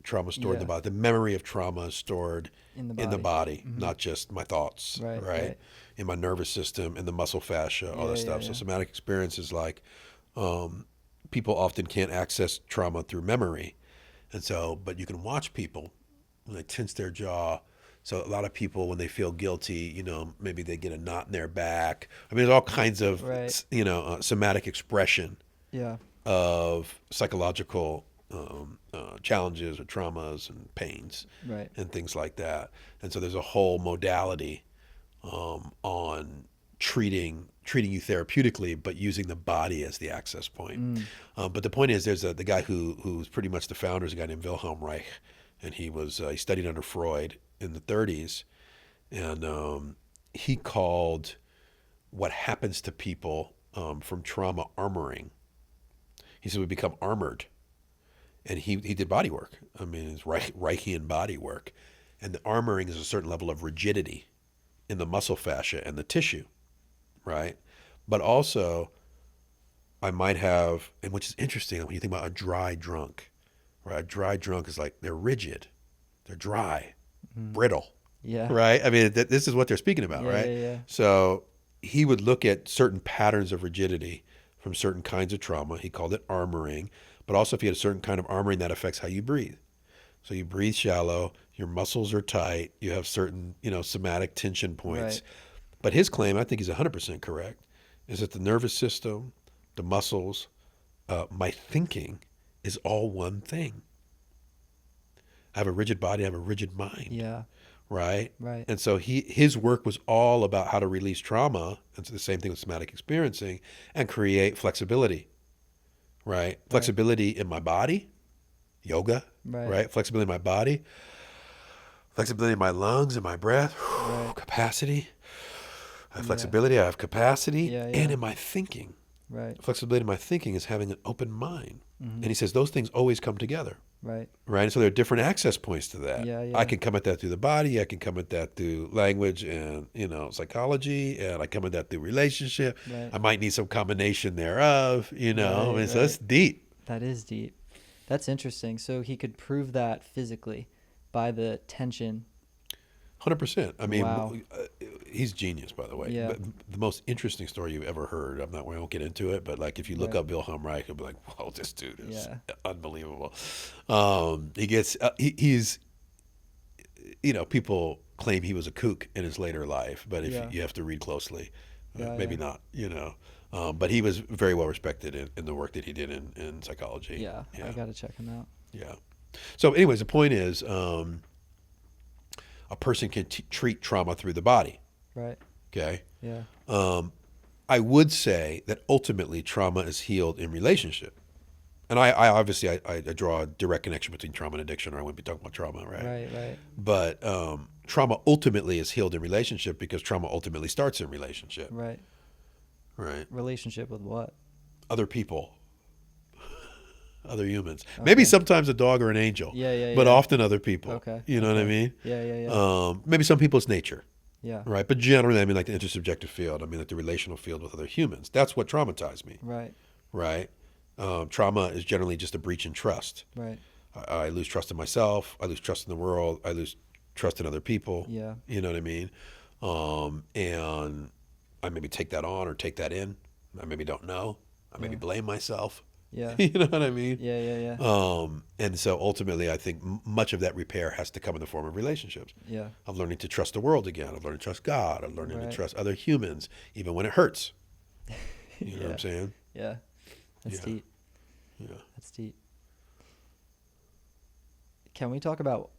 Trauma stored in the body. The memory of trauma is stored in the body, not just my thoughts, right? In my nervous system, in the muscle fascia, all that stuff. So somatic experience is like people often can't access trauma through memory. And so, but you can watch people when they tense their jaw. So a lot of people, when they feel guilty, maybe they get a knot in their back. I mean, there's all kinds of, somatic expression of psychological challenges or traumas and pains and things like that. And so there's a whole modality on treating you therapeutically, but using the body as the access point. But the point is, there's the guy who's pretty much the founder is a guy named Wilhelm Reich, and he studied under Freud in the 30s, and he called what happens to people from trauma armoring. He said we become armored, and he did body work. I mean, it's Reichian body work, and the armoring is a certain level of rigidity in the muscle fascia and the tissue, right? But also, I might have, and which is interesting when you think about a dry drunk, right? A dry drunk is like they're rigid, they're dry, brittle, right? I mean, this is what they're speaking about, right? Yeah. So he would look at certain patterns of rigidity from certain kinds of trauma. He called it armoring. But also if you had a certain kind of armoring, that affects how you breathe. So you breathe shallow, your muscles are tight, you have certain, somatic tension points. Right. But his claim, I think he's 100% correct, is that the nervous system, the muscles, my thinking is all one thing. I have a rigid body, I have a rigid mind. Yeah. Right? Right. And so his work was all about how to release trauma, and it's the same thing with somatic experiencing, and create flexibility. Right? Flexibility in my body, yoga, right? Flexibility in my body, flexibility in my lungs and my breath, capacity. I have flexibility, I have capacity, and in my thinking. Right. Flexibility in my thinking is having an open mind. Mm-hmm. And he says those things always come together. Right. Right. And so there are different access points to that. Yeah, yeah. I can come at that through the body. I can come at that through language and, psychology. And I come at that through relationship. Right. I might need some combination thereof, So that's deep. That is deep. That's interesting. So he could prove that physically by the tension. 100%. I mean, Wow. He's genius, by the way. Yeah. But the most interesting story you've ever heard, we won't get into it, but like if you look up Wilhelm Reich, you'll be like, whoa, this dude is unbelievable. He's, people claim he was a kook in his later life, but if you have to read closely, maybe not, but he was very well respected in the work that he did in psychology. Yeah. I got to check him out. Yeah. So anyways, the point is, a person can treat trauma through the body. Right. Okay. Yeah. I would say that ultimately trauma is healed in relationship. And I obviously I draw a direct connection between trauma and addiction, or I wouldn't be talking about trauma, right? Right. But trauma ultimately is healed in relationship because trauma ultimately starts in relationship. Right. Right. Relationship with what? Other people. Other humans. Okay. Maybe sometimes a dog or an angel. Yeah. But often other people. Okay. You know what I mean? Yeah. Maybe some people it's nature. Yeah. Right. But generally, I mean, like the intersubjective field. I mean, like the relational field with other humans. That's what traumatized me. Right. Right. Trauma is generally just a breach in trust. Right. I lose trust in myself. I lose trust in the world. I lose trust in other people. Yeah. You know what I mean? And I maybe take that on or take that in. I maybe don't know. I maybe blame myself. Yeah. You know what I mean? Yeah. And so ultimately, I think much of that repair has to come in the form of relationships. Yeah. Of learning to trust the world again. Of learning to trust God. Of learning to trust other humans, even when it hurts. You know what I'm saying? Yeah. That's deep. Yeah. That's deep. Can we talk about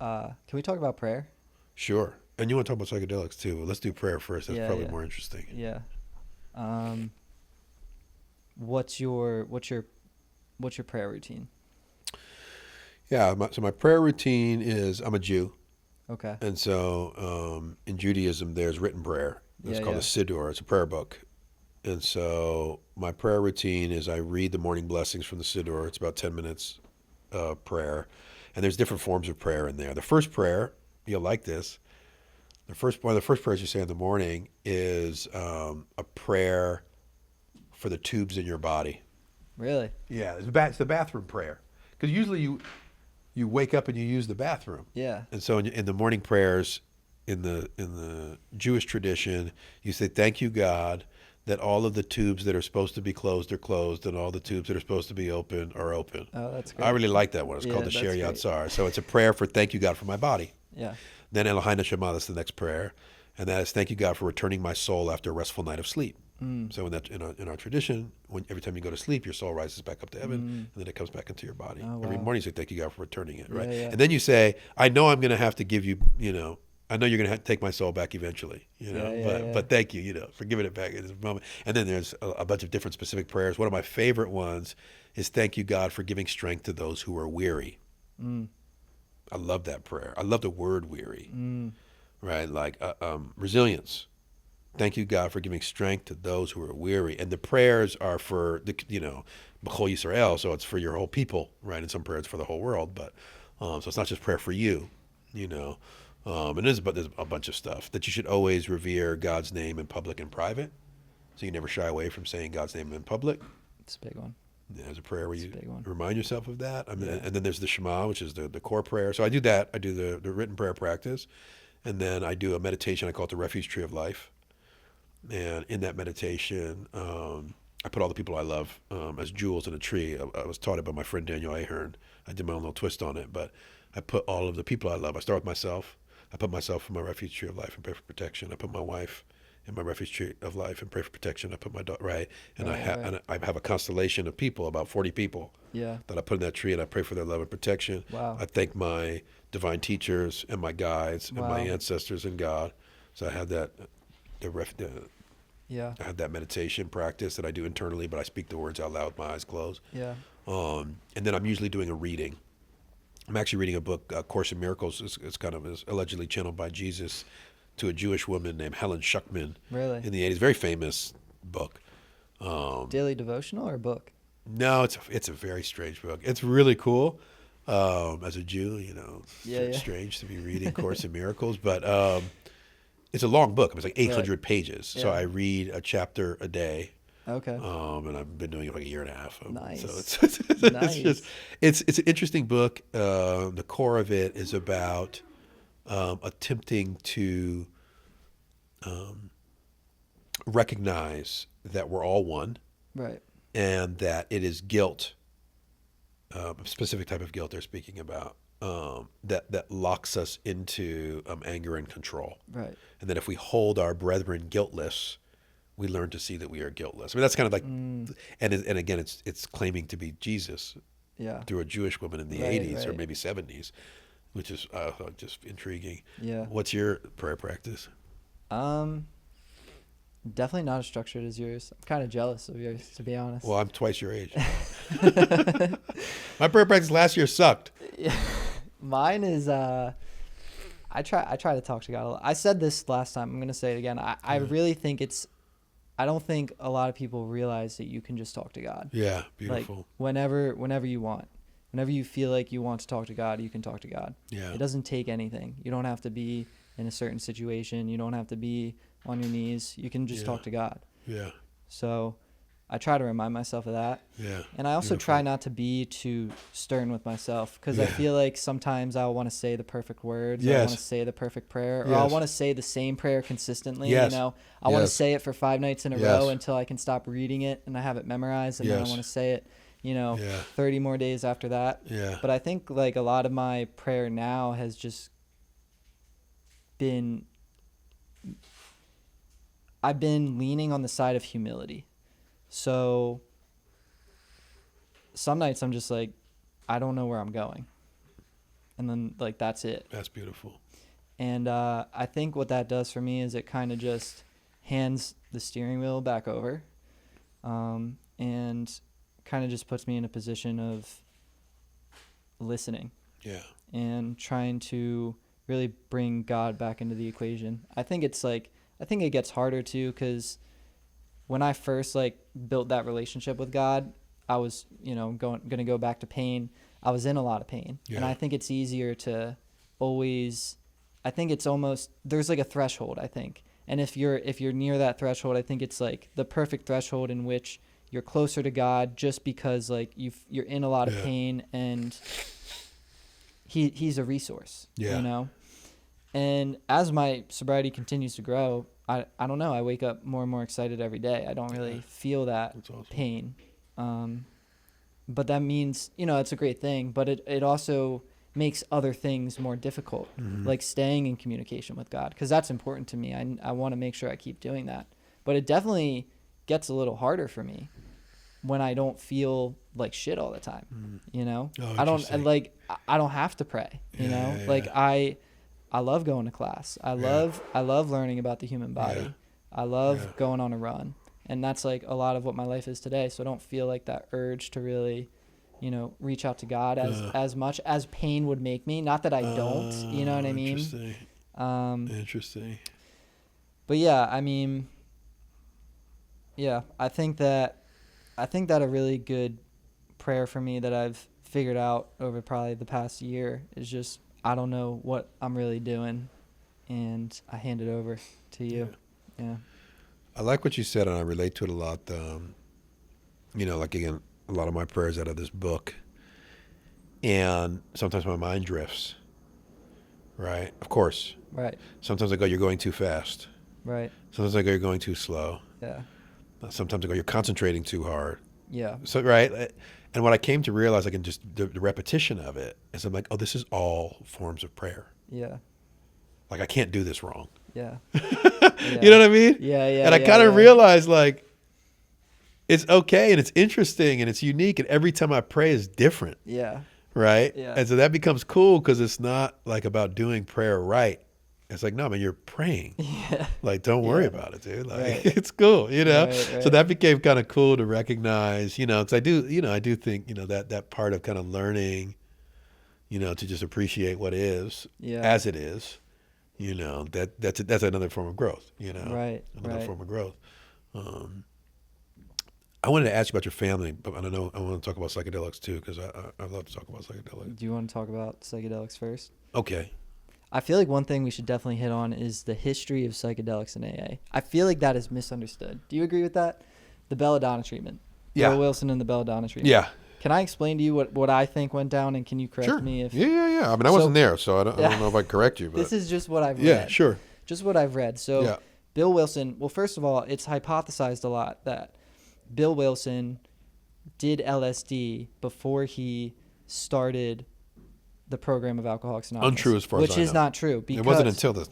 prayer? Sure. And you want to talk about psychedelics too? Let's do prayer first. That's probably more interesting. Yeah. What's your prayer routine? Yeah. So my prayer routine is, I'm a Jew. Okay. And so in Judaism, there's written prayer. It's called a Siddur. It's a prayer book. And so my prayer routine is I read the morning blessings from the Siddur. It's about 10 minutes prayer. And there's different forms of prayer in there. The first prayer, you'll like this. One of the first prayers you say in the morning is a prayer for the tubes in your body. Really? Yeah, it's the bathroom prayer. Because usually you wake up and you use the bathroom. Yeah. And so in the morning prayers, in the Jewish tradition, you say, thank you, God, that all of the tubes that are supposed to be closed are closed, and all the tubes that are supposed to be open are open. Oh, that's great. I really like that one. It's called the Sher Yatzar. So it's a prayer for thank you, God, for my body. Yeah. Then Eloheinu Shema, that's the next prayer. And that is thank you, God, for returning my soul after a restful night of sleep. So in our tradition, every time you go to sleep, your soul rises back up to heaven, and then it comes back into your body. Oh, Every wow. morning you say, thank you, God, for returning it, right? Yeah. And then you say, I know I'm going to have to give you, I know you're going to have to take my soul back eventually, but thank you, for giving it back at this moment. And then there's a bunch of different specific prayers. One of my favorite ones is thank you, God, for giving strength to those who are weary. I love that prayer. I love the word weary, right? Like resilience. Thank you, God, for giving strength to those who are weary. And the prayers are for the, B'chol Yisrael, so it's for your whole people, right? And some prayers for the whole world, but so it's not just prayer for you, And there's a bunch of stuff that you should always revere God's name in public and private, so you never shy away from saying God's name in public. It's a big one. There's a prayer where you one. remind yourself of that. And then there's the Shema, which is the core prayer. So I do that. I do the written prayer practice, and then I do a meditation. I call it the Refuge Tree of Life. And in that meditation, I put all the people I love as jewels in a tree. I was taught it by my friend Daniel Ahern. I did my own little twist on it, but I put all of the people I love. I start with myself. I put myself in my refuge tree of life and pray for protection. I put my wife in my refuge tree of life and pray for protection. I put my daughter, right, and Right, right. and I have a constellation of people, about 40 people Yeah. that I put in that tree, and I pray for their love and protection. Wow. I thank my divine teachers and my guides and my Wow. ancestors and God. So I have that. Yeah. I have that meditation practice that I do internally, but I speak the words out loud with my eyes closed. Yeah. And then I'm usually doing a reading. I'm actually reading a book, Course in Miracles. It's kind of is allegedly channeled by Jesus to a Jewish woman named Helen Schuckman Really? in the 80s. Very famous book. Daily devotional or book? No, it's a very strange book. It's really cool. As a Jew, it's Yeah. strange to be reading Course in Miracles, but it's a long book. It's like 800 pages. So Yeah. I read a chapter a day. Okay. And I've been doing it like a year and a half. Nice. So it's Nice. it's an interesting book. The core of it is about attempting to recognize that we're all one, Right. and that it is guilt, a specific type of guilt they're speaking about, that locks us into anger and control. Right. And that if we hold our brethren guiltless, we learn to see that we are guiltless. I mean, that's kind of like, and again, it's claiming to be Jesus Yeah. through a Jewish woman in the Right, 80s or right. maybe 70s, which is just intriguing. Yeah. What's your prayer practice? Definitely not as structured as yours. I'm kind of jealous of yours, to be honest. Well, I'm twice your age. My prayer practice last year sucked. Mine is I try to talk to God a lot. I said this last time. I'm gonna say it again. I really think I don't think a lot of people realize that you can just talk to God. Yeah, beautiful. Like whenever you want. Whenever you feel like you want to talk to God, you can talk to God. Yeah. It doesn't take anything. You don't have to be in a certain situation. You don't have to be on your knees. You can just talk to God. Yeah. So I try to remind myself of that. Yeah. And I also try not to be too stern with myself, because I feel like sometimes I want to say the perfect words. I want to say the perfect prayer, or I want to say the same prayer consistently. Yes. I want to say it for 5 nights in a Yes. row until I can stop reading it and I have it memorized. And then I want to say it, 30 more days after that. Yeah. But I think like a lot of my prayer now has just been, I've been leaning on the side of humility. So some nights I'm just like, I don't know where I'm going. And then like, that's it. That's beautiful. And I think what that does for me is it kind of just hands the steering wheel back over, and kind of just puts me in a position of listening. Yeah. And trying to really bring God back into the equation. I think it gets harder too, because when I first like built that relationship with God, I was, going to go back to pain. I was in a lot of pain. Yeah. And I think it's easier to always, I think it's almost, there's like a threshold, I think. And if you're near that threshold, I think it's like the perfect threshold in which you're closer to God, just because like you're in a lot of pain, and he's a resource, And as my sobriety continues to grow, I don't know, I wake up more and more excited every day. I don't really feel that pain. But that means, it's a great thing, but it also makes other things more difficult, like staying in communication with God, because that's important to me. I want to make sure I keep doing that. But it definitely gets a little harder for me when I don't feel like shit all the time, I don't have to pray, I love going to class. I love learning about the human body. Yeah. I love going on a run. And that's like a lot of what my life is today. So I don't feel like that urge to really, reach out to God as much as pain would make me. Not that I don't, you know what I mean? Interesting. But yeah, I mean, I think that a really good prayer for me that I've figured out over probably the past year is just, I don't know what I'm really doing, and I hand it over to you. Yeah. I like what you said, and I relate to it a lot. Like, again, a lot of my prayers out of this book, and sometimes my mind drifts, right? Of course. Right. Sometimes I go, you're going too fast. Right. Sometimes I go, you're going too slow. Yeah. Sometimes I go, you're concentrating too hard. Yeah. So, right. And what I came to realize, like in just the repetition of it, is I'm like, oh, this is all forms of prayer. Yeah. Like I can't do this wrong. Yeah. You know what I mean? Yeah. Yeah. And I yeah, kind of yeah. realized like it's okay and it's interesting and it's unique and every time I pray is different. Yeah. Right. Yeah. And so that becomes cool because it's not like about doing prayer right. It's like, no, man, you're praying. Yeah. Like, don't worry Yeah. about it, dude. Like, Right. it's cool, you know? Right, right. So that became kind of cool to recognize, you know, because I do think, you know, that part of kind of learning, you know, to just appreciate what is Yeah. as it is, you know, that's another form of growth, you know? Right. Another Right. form of growth. I wanted to ask you about your family, but I don't know, I want to talk about psychedelics too, because I love to talk about psychedelics. Do you want to talk about psychedelics first? Okay. I feel like one thing we should definitely hit on is the history of psychedelics in AA. I feel like that is misunderstood. Do you agree with that? The belladonna treatment. Yeah. Bill Wilson and the belladonna treatment. Yeah. Can I explain to you what I think went down, and can you correct Sure. me if Yeah. I mean, I wasn't there, so I don't know if I can correct you. But this is just what I've read. yeah, sure. Just what I've read. So Yeah. Bill Wilson, well, first of all, it's hypothesized a lot that Bill Wilson did LSD before he started the program of Alcoholics Anonymous. Untrue as far as which I is know. not true because It wasn't until the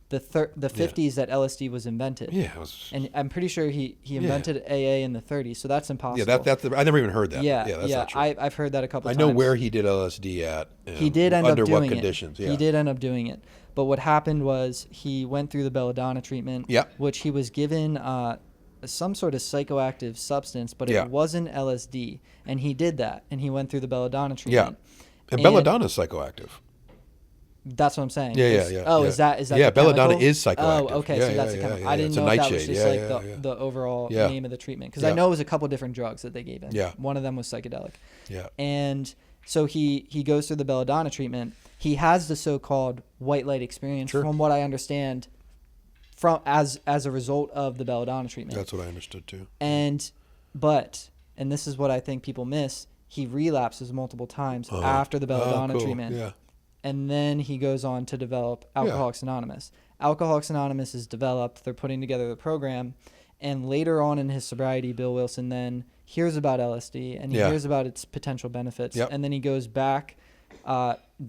the 50s that LSD was invented. yeah, it was And I'm pretty sure he invented AA in the 30s, so that's impossible. yeah. That's I never even heard that. yeah, That's not true. I've heard that a couple I times. know where he did LSD at. He did end under up doing what conditions. it. Yeah. He did end up doing it. But what happened was he went through the belladonna treatment, Yeah. which he was given some sort of psychoactive substance, but Yeah. it wasn't LSD. And he did that, and he went through the belladonna Yeah. treatment. And belladonna is psychoactive. That's what I'm saying. Yeah, It's- yeah. Oh, yeah. is that Yeah, the belladonna chemical? is psychoactive. Oh, okay. Yeah, So that's yeah, a chemical. yeah, I didn't it's a know if that was nightshade. just Yeah, like yeah, yeah. the overall Yeah. name of the treatment, because Yeah. I know it was a couple different drugs that they gave him. Yeah. One of them was psychedelic. Yeah. And so he goes through the belladonna treatment. He has the so-called white light experience, Sure. from what I understand, from as a result of the belladonna treatment. That's what I understood too. And this is what I think people miss. He relapses multiple times after the belladonna cool. treatment. Yeah. And then he goes on to develop Alcoholics Anonymous. Alcoholics Anonymous is developed. They're putting together the program. And later on in his sobriety, Bill Wilson then hears about LSD and he Yeah. hears about its potential benefits. Yep. And then he goes back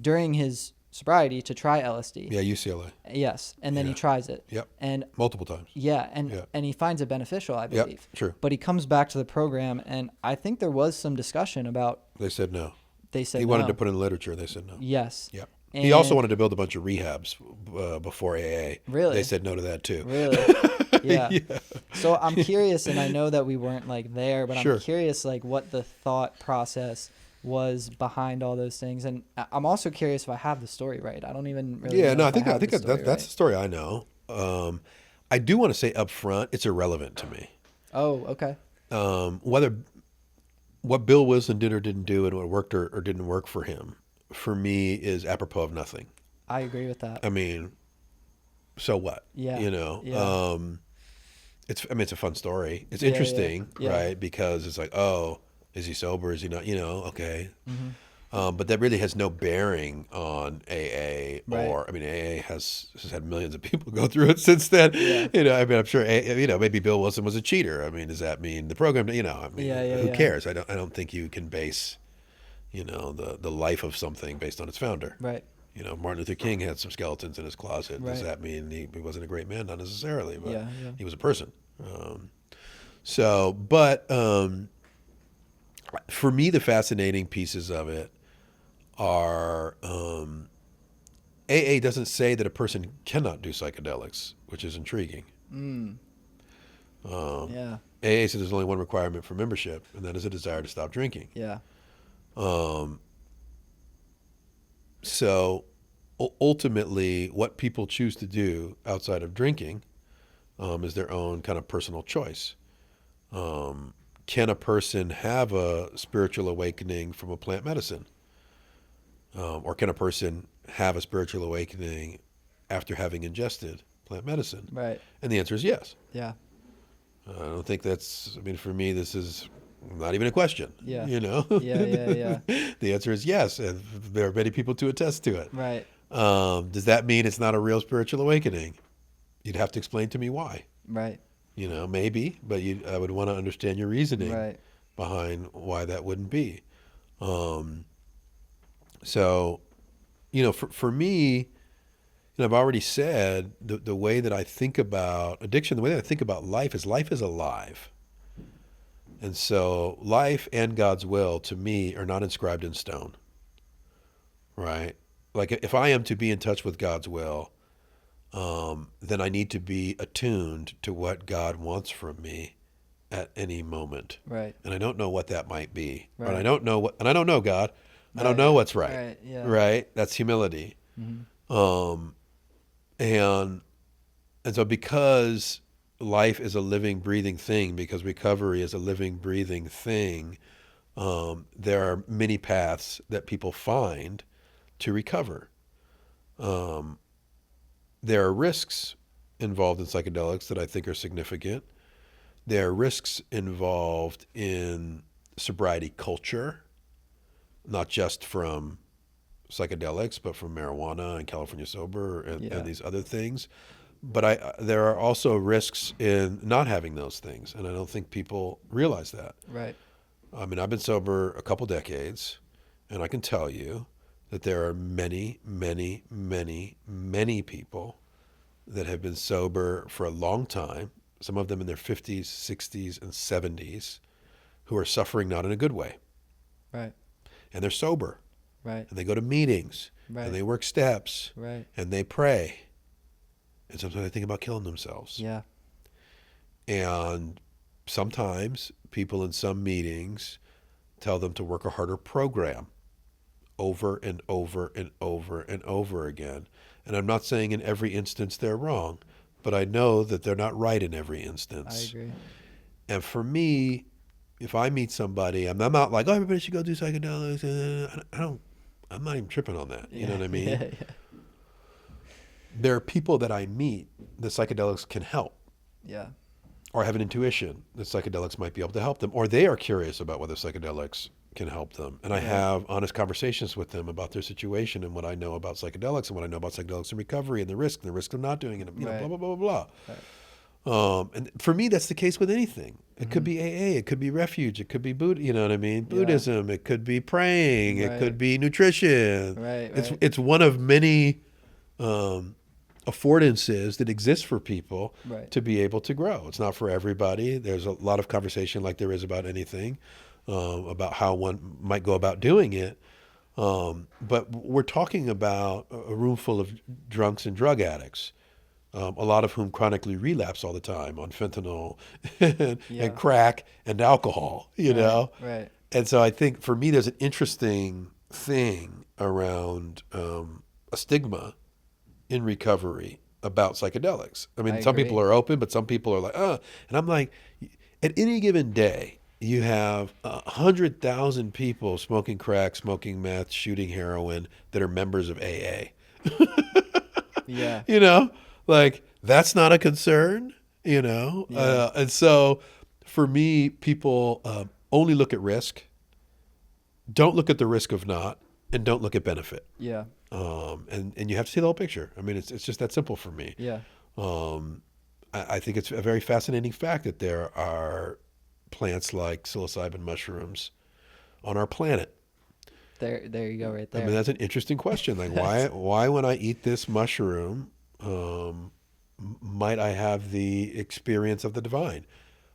during his sobriety to try LSD. Yeah, UCLA. Yes. And then he Yeah. tries it. Yep. And Multiple times. yeah, Yeah. and he finds it beneficial, I Yep. believe. True. But he comes back to the program, and I think there was some discussion about, They said no. they said He wanted no. to put in literature. They said no. Yes. Yeah. And He also wanted to build a bunch of rehabs before AA. Really? They said no to that too. Really? Yeah. Yeah. So I'm curious, and I know that we weren't like there, but Sure. I'm curious like what the thought process was behind all those things, and I'm also curious if I have the story right. I don't even really. Yeah, know no, if I think have the that's story the story I know. I do want to say up front, it's irrelevant to me. Oh, okay. Whether what Bill Wilson did or didn't do and what worked or didn't work for him, for me, is apropos of nothing. I agree with that. I mean, so what? Yeah. You know, Yeah. it's a fun story. It's Yeah, yeah, interesting, yeah. right? Because it's like, oh, is he sober? Is he not? You know, okay. Mm-hmm. But that really has no bearing on AA Right. or, I mean, AA has had millions of people go through it since then. Yeah. You know, I mean, I'm sure, you know, maybe Bill Wilson was a cheater. I mean, does that mean the program, you know, I mean, Yeah, who yeah. cares? I don't think you can base, you know, the life of something based on its founder. Right. You know, Martin Luther King had some skeletons in his closet. Does Right. that mean he wasn't a great man? Not necessarily, but Yeah, yeah. he was a person. For me, the fascinating pieces of it are AA doesn't say that a person cannot do psychedelics, which is intriguing. Yeah. AA says there's only one requirement for membership, and that is a desire to stop drinking. Yeah. So ultimately, what people choose to do outside of drinking is their own kind of personal choice. Can a person have a spiritual awakening from a plant medicine? Or can a person have a spiritual awakening after having ingested plant medicine? Right. And the answer is yes. Yeah. I don't think I mean, for me, this is not even a question. Yeah. You know? Yeah. The answer is yes. And there are many people to attest to it. Right. Does that mean it's not a real spiritual awakening? You'd have to explain to me why. Right. Maybe, but I would want to understand your reasoning Right. behind why that wouldn't be. Um, so, for me, I've already said the way that I think about addiction, the way that I think about life is alive. And so life and God's will to me are not inscribed in stone, right? Like if I am to be in touch with God's will, then I need to be attuned to what God wants from me at any moment. Right. And I don't know what that might be. But I Right. don't know and I don't know God. I don't Right. know what's right. Right. Yeah. Right? That's humility. Mm-hmm. Um, and and so because life is a living, breathing thing, because recovery is a living, breathing thing, there are many paths that people find to recover. Um, there are risks involved in psychedelics that I think are significant. There are risks involved in sobriety culture, not just from psychedelics, but from marijuana and California Sober and these other things. But there are also risks in not having those things, and I don't think people realize that. Right. I mean, I've been sober a couple decades, and I can tell you that there are many, many, many, many people that have been sober for a long time, some of them in their 50s, 60s, and 70s, who are suffering not in a good way. Right. And they're sober, Right. and they go to meetings, Right. and they work steps, Right. and they pray. And sometimes they think about killing themselves. Yeah. And sometimes people in some meetings tell them to work a harder program over and over and over and over again. And I'm not saying in every instance they're wrong, but I know that they're not right in every I instance. agree. And for me, if I meet somebody, I'm not like, oh, everybody should go do psychedelics. I'm not even tripping on that. You know what I mean? Yeah. There are people that I meet that psychedelics can help, Yeah. or have an intuition that psychedelics might be able to help them, or they are curious about whether psychedelics can help them. And I have honest conversations with them about their situation and what I know about psychedelics and what I know about psychedelics and recovery and the risk of not doing it, Right. blah, blah, blah, blah, Right. blah. And for me, that's the case with anything. It could be AA, it could be refuge, it could be Buddha, you know what I mean? Buddhism, it could be praying, it Right. could be nutrition. Right. It's one of many affordances that exist for people Right. to be able to grow. It's not for everybody. There's a lot of conversation, like there is about anything, about how one might go about doing it. But we're talking about a room full of drunks and drug addicts, a lot of whom chronically relapse all the time on fentanyl and crack and alcohol, you know? Right. And so I think for me, there's an interesting thing around a stigma in recovery about psychedelics. I mean, I some agree. people are open, but some people are like, and I'm like, at any given day, you have 100,000 people smoking crack, smoking meth, shooting heroin that are members of AA. Yeah. You know, like that's not a concern, you know? Yeah. And so for me, people only look at risk, don't look at the risk of not, and don't look at benefit. Yeah. And you have to see the whole picture. I mean, it's just that simple for me. Yeah. I think it's a very fascinating fact that there are plants like psilocybin mushrooms on our planet. There you go, right I there. mean, that's an interesting question. Like, why when I eat this mushroom, might I have the experience of the divine?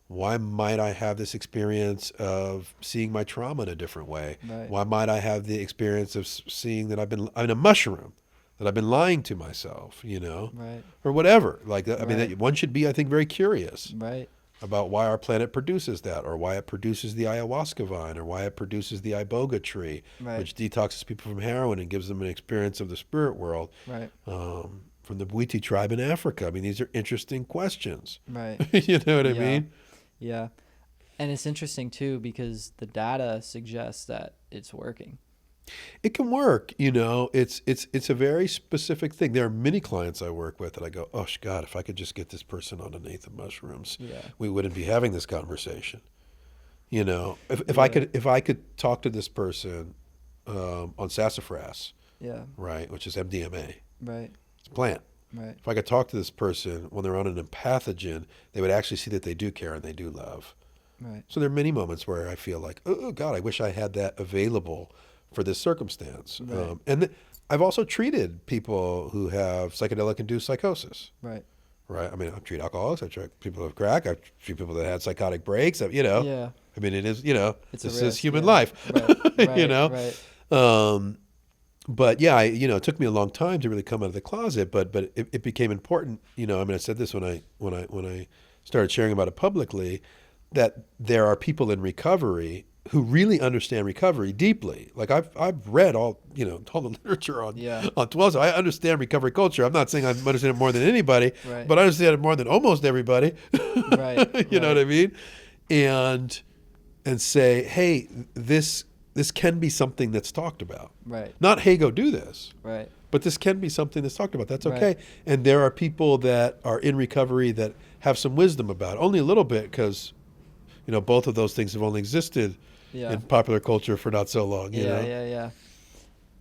Why might I have this experience of seeing my trauma in a different way? Right. Why might I have the experience of seeing that I'm a mushroom, that I've been lying to myself, you know, Right. or whatever? Like, I mean, Right. one should be, I think, very curious Right. about why our planet produces that, or why it produces the ayahuasca vine, or why it produces the iboga tree, Right. which detoxes people from heroin and gives them an experience of the spirit world. Right. From the Bwiti tribe in Africa. I mean, these are interesting questions. Right. You know what I Yeah. mean? Yeah. And it's interesting too because the data suggests that it's working. It can work, you know. It's a very specific thing. There are many clients I work with that I go, oh God, if I could just get this person on an eighth of mushrooms, Yeah. we wouldn't be having this conversation. You know, if Yeah. I could talk to this person on sassafras, Yeah. right, which is MDMA, Right. it's a plant. Right. If I could talk to this person when they're on an empathogen, they would actually see that they do care and they do love. Right. So there are many moments where I feel like, oh God, I wish I had that available for this circumstance. Right. I've also treated people who have psychedelic-induced psychosis. Right. Right. I mean, I treat alcoholics. I treat people who have crack. I treat people that had psychotic breaks. You know. Yeah. I mean, it is. You know, It's a this is risk, human yeah. life. Right. You know. Right. But yeah, it took me a long time to really come out of the closet. But it became important. You know, I mean, I said this when I started sharing about it publicly, that there are people in recovery who really understand recovery deeply. Like I've read all the literature on Yeah. on 12. So I understand recovery culture. I'm not saying I understand it more than anybody, Right. but I understand it more than almost everybody. Right. You know what I mean? And say, hey, this can be something that's talked about. Right. Not, hey, go do this. Right. But this can be something that's talked about. That's Right. okay. And there are people that are in recovery that have some wisdom about it. Only a little bit, because both of those things have only existed Yeah. in popular culture for not so long. You know? Yeah.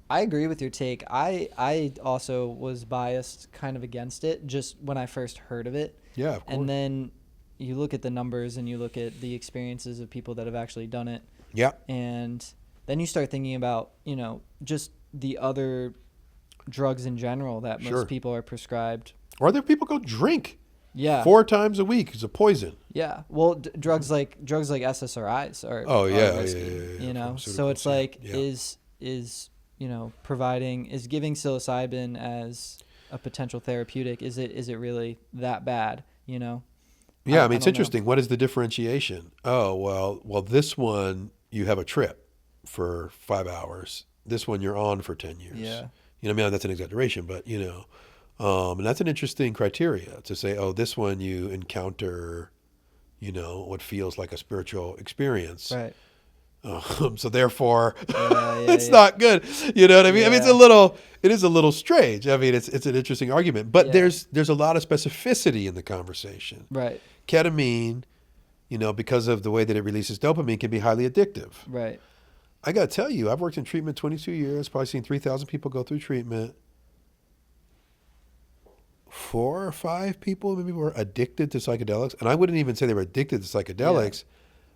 I agree with your take. I also was biased kind of against it just when I first heard of it. Yeah, of course. And then you look at the numbers and you look at the experiences of people that have actually done it. Yeah. And then you start thinking about, just the other drugs in general that Sure. most people are prescribed. Or other people go drink Yeah. 4 times a week. It's a poison. Yeah. Well, drugs like SSRIs are Oh, yeah, risky, yeah. So it's Pharmaceuticals, like yeah. is giving psilocybin as a potential therapeutic, is it really that bad, Yeah, I mean, don't it's know. interesting. What is the differentiation? Oh, well, this one, you have a trip for 5 hours. This one, you're on for 10 years. Yeah. I mean, that's an exaggeration, but, and that's an interesting criteria to say, oh, this one you encounter, what feels like a spiritual experience. Right. So therefore, Yeah, it's yeah. not good. You know what I mean? I mean, Yeah. it is a little strange. I mean, it's an interesting argument, but Yeah. there's a lot of specificity in the conversation. Right. Ketamine, because of the way that it releases dopamine, can be highly addictive. Right. I got to tell you, I've worked in treatment 22 years, probably seen 3,000 people go through treatment. 4 or 5 people maybe were addicted to psychedelics. And I wouldn't even say they were addicted to psychedelics.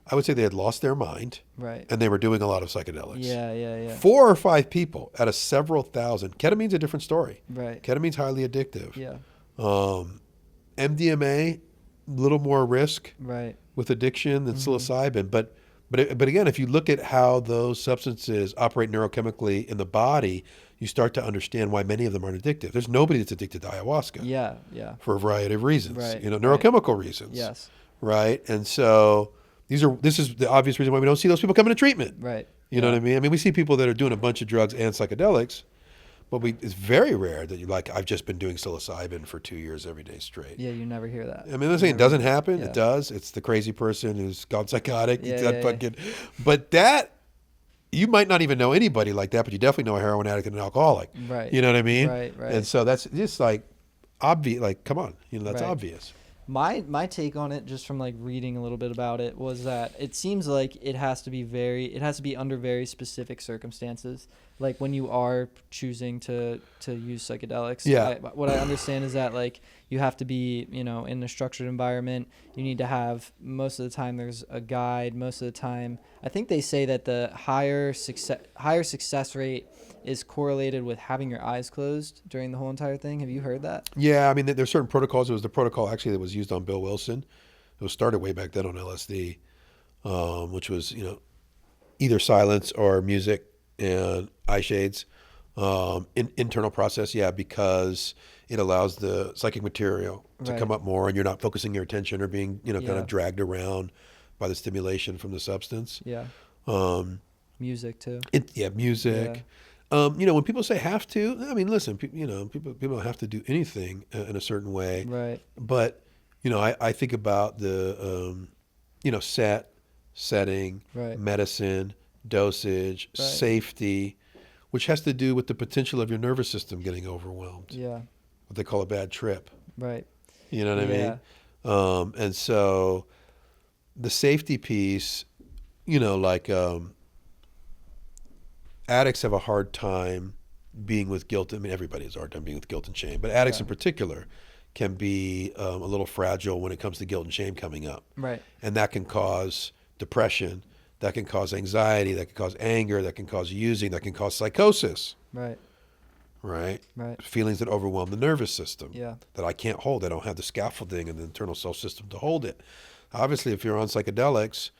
I would say they had lost their mind Right. and they were doing a lot of psychedelics. Yeah. 4 or 5 people out of several thousand. Ketamine's a different story. Right. Ketamine's highly addictive. Yeah. MDMA, a little more risk Right. with addiction than psilocybin. But again, if you look at how those substances operate neurochemically in the body, you start to understand why many of them aren't addictive. There's nobody that's addicted to ayahuasca. Yeah. For a variety of reasons. Right, Neurochemical reasons. Yes. Right? And so this is the obvious reason why we don't see those people coming to treatment. Right. You know what I mean? I mean, we see people that are doing a bunch of drugs and psychedelics, but it's very rare that you're like, I've just been doing psilocybin for 2 years every day straight. Yeah, you never hear that. I mean, I'm saying it doesn't happen. Yeah. It does. It's the crazy person who's gone psychotic. Yeah, It's that yeah. fucking. But you might not even know anybody like that, but you definitely know a heroin addict and an alcoholic. Right. You know what I mean? Right. And so that's just like obvious. Like, come on, that's Right. obvious. My take on it, just from like reading a little bit about it, was that it seems like it has to be under very specific circumstances. Like when you are choosing to use psychedelics. Yeah. What I understand is that like you have to be, in a structured environment. You need to have, most of the time there's a guide. Most of the time, I think they say that the higher success rate is correlated with having your eyes closed during the whole entire thing. Have you heard that? Yeah, I mean, there's certain protocols. It was the protocol actually that was used on Bill Wilson. It was started way back then on LSD, which was either silence or music and eye shades. Internal process, yeah, because it allows the psychic material to Right. come up more, and you're not focusing your attention or being kind Yeah. of dragged around by the stimulation from the substance. Yeah. Music too. Music. When people say have to, I mean, listen, people don't have to do anything in a certain way. Right. But, I think about the, setting, Right. medicine, dosage, Right. safety, which has to do with the potential of your nervous system getting overwhelmed. Yeah. What they call a bad trip. Right. You know what Yeah. I mean? And so the safety piece, addicts have a hard time being with guilt. I mean, everybody has a hard time being with guilt and shame, but addicts in particular can be a little fragile when it comes to guilt and shame coming up. Right. And that can cause depression, that can cause anxiety, that can cause anger, that can cause using, that can cause psychosis. Right. Right? Right. Feelings that overwhelm the nervous system. Yeah. That I can't hold. I don't have the scaffolding and the internal self system to hold it. Obviously, if you're on psychedelics,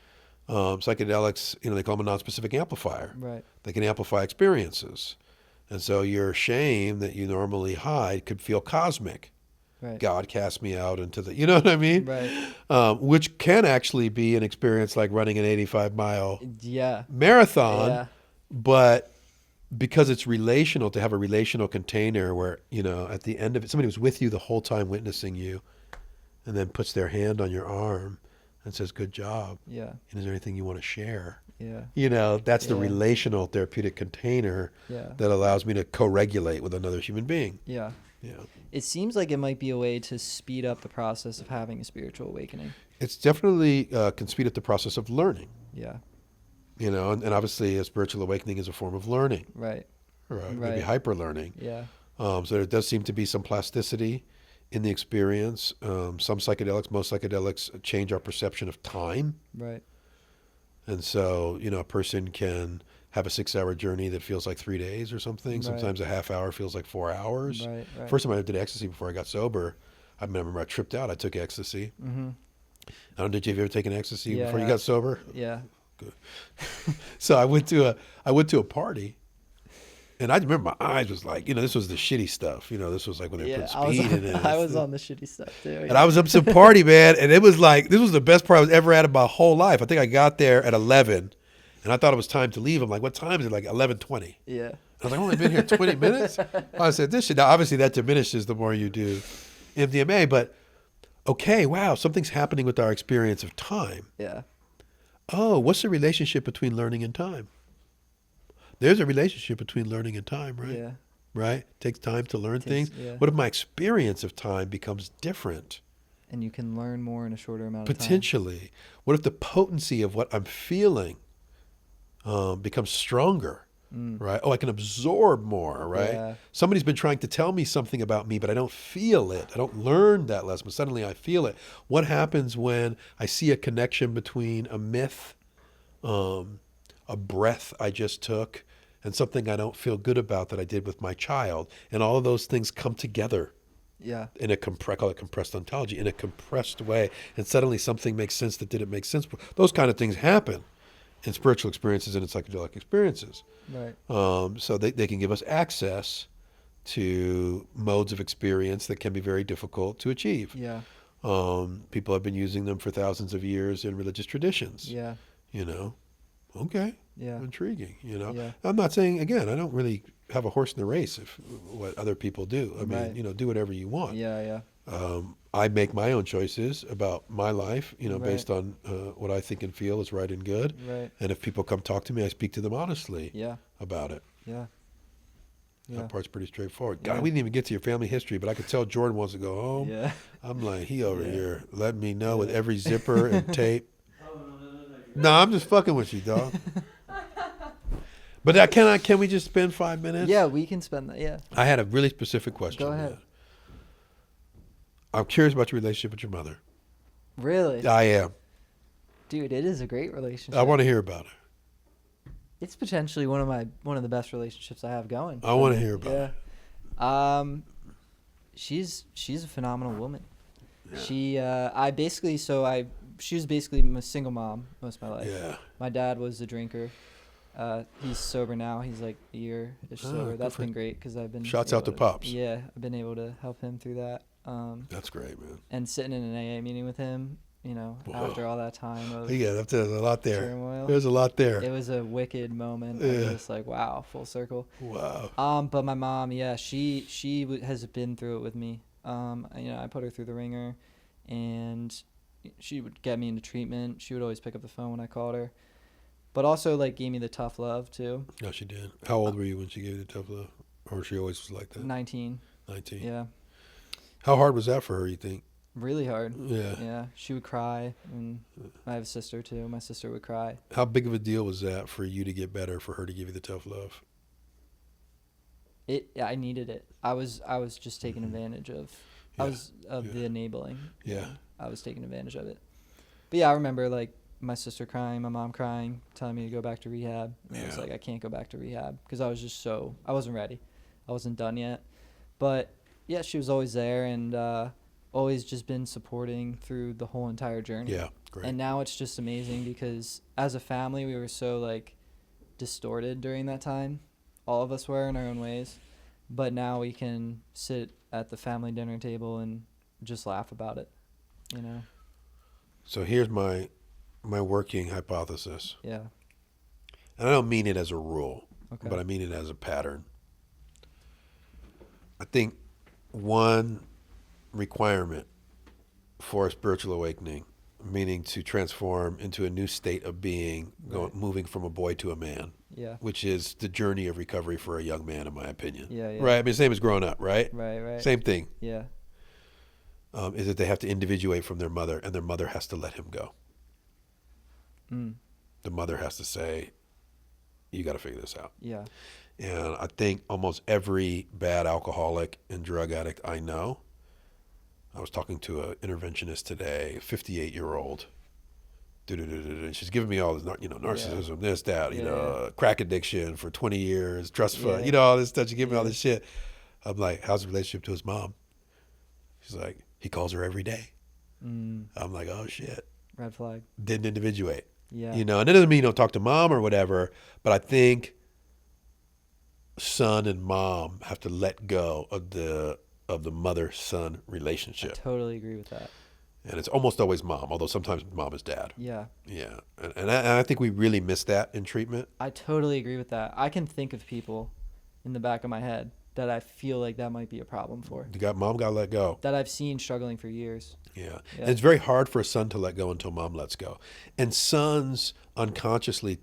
they call them a non-specific amplifier. Right. They can amplify experiences. And so your shame that you normally hide could feel cosmic. Right. God cast me out into the, you know what I mean? Right. Which can actually be an experience like running an 85-mile marathon. Yeah. But because it's relational, to have a relational container where, at the end of it, somebody was with you the whole time witnessing you and then puts their hand on your arm and says, good job. Yeah. And is there anything you want to share? Yeah. That's the relational therapeutic container that allows me to co-regulate with another human being. Yeah. Yeah. It seems like it might be a way to speed up the process of having a spiritual awakening. It's definitely can speed up the process of learning. Yeah. And obviously a spiritual awakening is a form of learning. Right. Right. Maybe hyper learning. Yeah. So there does seem to be some plasticity in the experience. Most psychedelics change our perception of time. Right. And so, a person can have a 6-hour journey that feels like 3 days or something. Right. Sometimes a half hour feels like 4 hours. Right. First time I did ecstasy before I got sober, I remember I tripped out. I took ecstasy. Mm-hmm. I don't know, did you ever taken ecstasy before you Yeah. got sober? Yeah. Good. So I went to a party, and I remember my eyes was like, this was the shitty stuff. This was like when they put speed in it. I was on the shitty stuff too. And I was up some party, man, and it was like, this was the best part I was ever had of my whole life. I think I got there at 11, and I thought it was time to leave. I'm like, what time is it? Like 11:20. Yeah. I was like, I've only been here 20 minutes? I said, this shit. Now, obviously, that diminishes the more you do MDMA, but okay, wow, something's happening with our experience of time. Yeah. Oh, what's the relationship between learning and time? There's a relationship between learning and time, right? Yeah. Right? It takes time to learn things. Yeah. What if my experience of time becomes different? And you can learn more in a shorter amount of time. Potentially. What if the potency of what I'm feeling becomes stronger? Right? Oh, I can absorb more, right? Yeah. Somebody's been trying to tell me something about me, but I don't feel it. I don't learn that lesson, but suddenly I feel it. What happens when I see a connection between a myth, a breath I just took, and something I don't feel good about that I did with my child, and all of those things come together Yeah. in a I call it compressed ontology, in a compressed way, and suddenly something makes sense that didn't make sense. Those kind of things happen in spiritual experiences and in psychedelic experiences. Right. So they can give us access to modes of experience that can be very difficult to achieve. Yeah. People have been using them for thousands of years in religious traditions. Yeah. Okay. Yeah. Intriguing. Yeah. I'm not saying, again, I don't really have a horse in the race if what other people do. I mean, Right. do whatever you want. Yeah. I make my own choices about my life, Right. based on what I think and feel is right and good. Right. And if people come talk to me, I speak to them honestly Yeah. about it. Yeah. That part's pretty straightforward. God, Yeah. we didn't even get to your family history, but I could tell Jordan wants to go home. Yeah. I'm like, he over Yeah. here letting me know with every zipper and tape. No, I'm just fucking with you, dog. But can we just spend 5 minutes? Yeah, we can spend that. Yeah. I had a really specific question. Go ahead. man. I'm curious about your relationship with your mother. Really? I am. Dude, it is a great relationship. I want to hear about her. It's potentially one of the best relationships I have going. I want to hear about Yeah. it. She's a phenomenal woman. Yeah. She was basically a single mom most of my life. Yeah. My dad was a drinker. He's sober now. He's like a year-ish sober. good That's for been him. great because I've been Shouts able out to Pops. Yeah, I've been able to help him through that. That's great, man. And sitting in an AA meeting with him, Whoa. after all that time of Yeah, there's a lot there. turmoil, There's a lot there. it was a wicked moment. Yeah. I was just like, wow, full circle. Wow. But my mom, yeah, she has been through it with me. I put her through the ringer, and she would get me into treatment. She would always pick up the phone when I called her, but also like gave me the tough love too. No, she did. How old were you when she gave you the tough love? Or she always was like that? 19. 19. Yeah, How hard was that for her, you think? really hard. Yeah. Yeah, she would cry, and I have a sister too. My sister would cry. How big of a deal was that for you to get better, for her to give you the tough love? I needed it. I was just taking advantage of. I Yeah. was of Yeah. the enabling. Yeah. I was taking advantage of it. But yeah, I remember like my sister crying, my mom crying, telling me to go back to rehab. And I was Yeah. like, I can't go back to rehab because I was just I wasn't ready. I wasn't done yet. But yeah, she was always there and always just been supporting through the whole entire journey. Yeah. Great. And now it's just amazing because as a family, we were so like distorted during that time. All of us were in our own ways. But now we can sit at the family dinner table and just laugh about it, you know? So here's my working hypothesis. Yeah. And I don't mean it as a rule, Okay. but I mean it as a pattern. I think one requirement for a spiritual awakening, meaning to transform into a new state of being, moving from a boy to a man, Yeah. which is the journey of recovery for a young man, in my opinion. Yeah. Yeah. Right? I mean, same as growing up, right? Right. Same thing. Yeah. Is that they have to individuate from their mother, and their mother has to let him go. Mm. The mother has to say, you got to figure this out. Yeah. And I think almost every bad alcoholic and drug addict I know, I was talking to an interventionist today, 58-year-old. She's giving me all this, narcissism, this, that, crack addiction for 20 years, trust fund, all this stuff. She gave me all this shit. I'm like, how's the relationship to his mom? She's like, he calls her every day. Mm. I'm like, oh shit. Red flag. Didn't individuate. Yeah. And it doesn't mean you don't talk to mom or whatever, but I think son and mom have to let go of the mother-son relationship. I totally agree with that. And it's almost always mom, although sometimes mom is dad. Yeah. Yeah. And I think we really miss that in treatment. I totally agree with that. I can think of people in the back of my head that I feel like that might be a problem for. Mom got to let go. That I've seen struggling for years. Yeah. And it's very hard for a son to let go until mom lets go. And sons unconsciously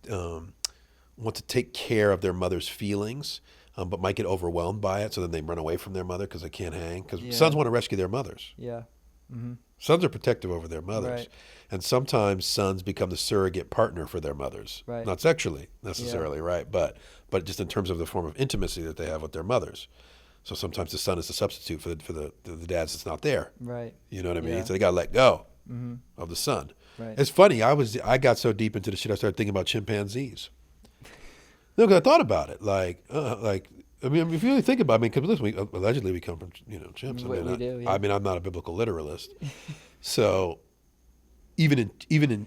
want to take care of their mother's feelings, but might get overwhelmed by it. So then they run away from their mother because they can't hang. Because sons want to rescue their mothers. Yeah. Mm-hmm. Sons are protective over their mothers. Right. And sometimes sons become the surrogate partner for their mothers. Right. Not sexually necessarily, right? But just in terms of the form of intimacy that they have with their mothers. So sometimes the son is the substitute for the dads that's not there. Right. You know what I mean? Yeah. So they got to let go Mm-hmm. of the son. Right. It's funny. I got so deep into the shit, I started thinking about chimpanzees. No, because I thought about it. I mean, if you really think about it, because listen, allegedly we come from, chimps. We do, yeah. I mean, I'm not a biblical literalist. So even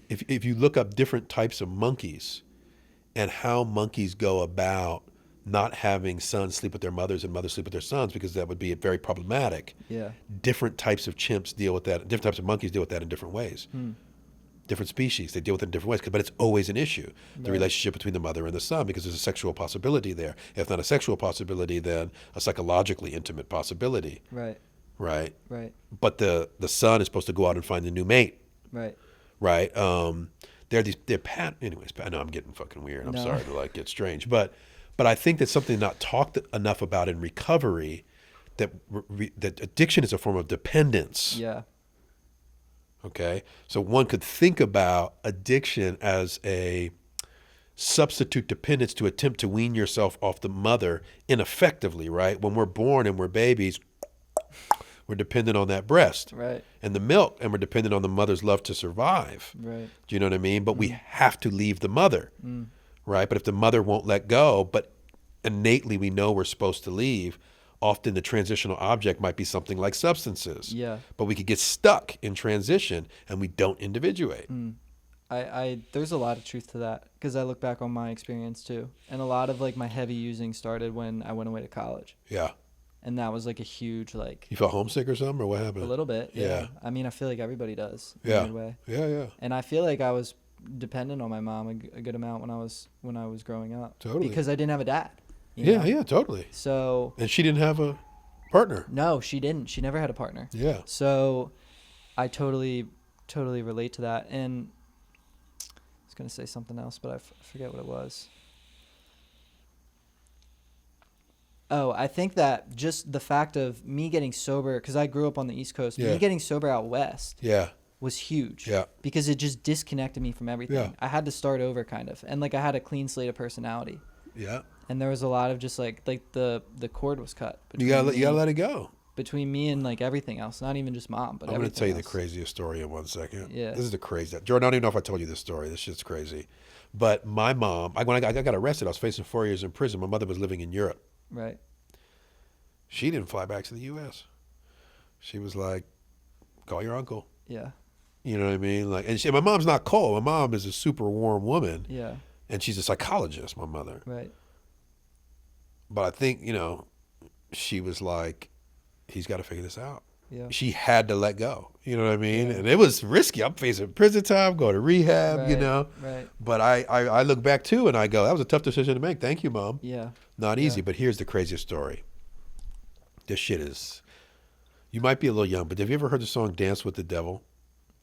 if you look up different types of monkeys and how monkeys go about not having sons sleep with their mothers and mothers sleep with their sons, because that would be very problematic. Yeah. Different types of chimps deal with that. Different types of monkeys deal with that in different ways. Different species, they deal with it in different ways, but it's always an issue. The relationship between the mother and the son, because there's a sexual possibility there. If not a sexual possibility, then a psychologically intimate possibility. Right. Right. Right. But the son is supposed to go out and find a new mate. Right. Right. Anyways, I know I'm getting fucking weird. I'm sorry to get strange, but I think that's something not talked enough about in recovery. That addiction is a form of dependence. Yeah. Okay, so one could think about addiction as a substitute dependence to attempt to wean yourself off the mother ineffectively, right? When we're born and we're babies, we're dependent on that breast Right. and the milk, and we're dependent on the mother's love to survive. Right. Do you know what I mean? But we have to leave the mother, right? But if the mother won't let go, but innately we know we're supposed to leave, often the transitional object might be something like substances. Yeah. But we could get stuck in transition and we don't individuate. There's a lot of truth to that because I look back on my experience too. And a lot of my heavy using started when I went away to college. Yeah. And that was a huge You felt homesick or something, or what happened? a little bit. Yeah. Yeah. I mean, I feel like everybody does. Yeah. In a weird way. Yeah. And I feel like I was dependent on my mom a good amount when I was growing up. Totally. Because I didn't have a dad. You know? Yeah, totally. So. And she didn't have a partner. No, she didn't. She never had a partner. Yeah. So I totally relate to that. And I was going to say something else, but I forget what it was. Oh, I think that just the fact of me getting sober, because I grew up on the East Coast, me getting sober out West was huge. Yeah. Because it just disconnected me from everything. Yeah. I had to start over kind of. And I had a clean slate of personality. Yeah. And there was a lot of just like the cord was cut. You gotta let it go. Between me and like everything else, not even just mom, but I'm going to tell you the else. craziest story in 1 second. Yeah. This is the craziest. Jordan, I don't even know if I told you this story. This shit's crazy. But my mom, when I got arrested, I was facing 4 years in prison. My mother was living in Europe. Right. She didn't fly back to the U.S. She was like, call your uncle. Yeah. You know what I mean? Like, and my mom's not cold. My mom is a super warm woman. Yeah. And she's a psychologist, my mother. Right. But I think, she was like, he's got to figure this out. Yeah. She had to let go. You know what I mean? Yeah. And it was risky. I'm facing prison time, going to rehab, Right. Right. But I look back too and I go, that was a tough decision to make. Thank you, Mom. Yeah. Not easy, but here's the craziest story. This shit is, you might be a little young, but have you ever heard the song Dance with the Devil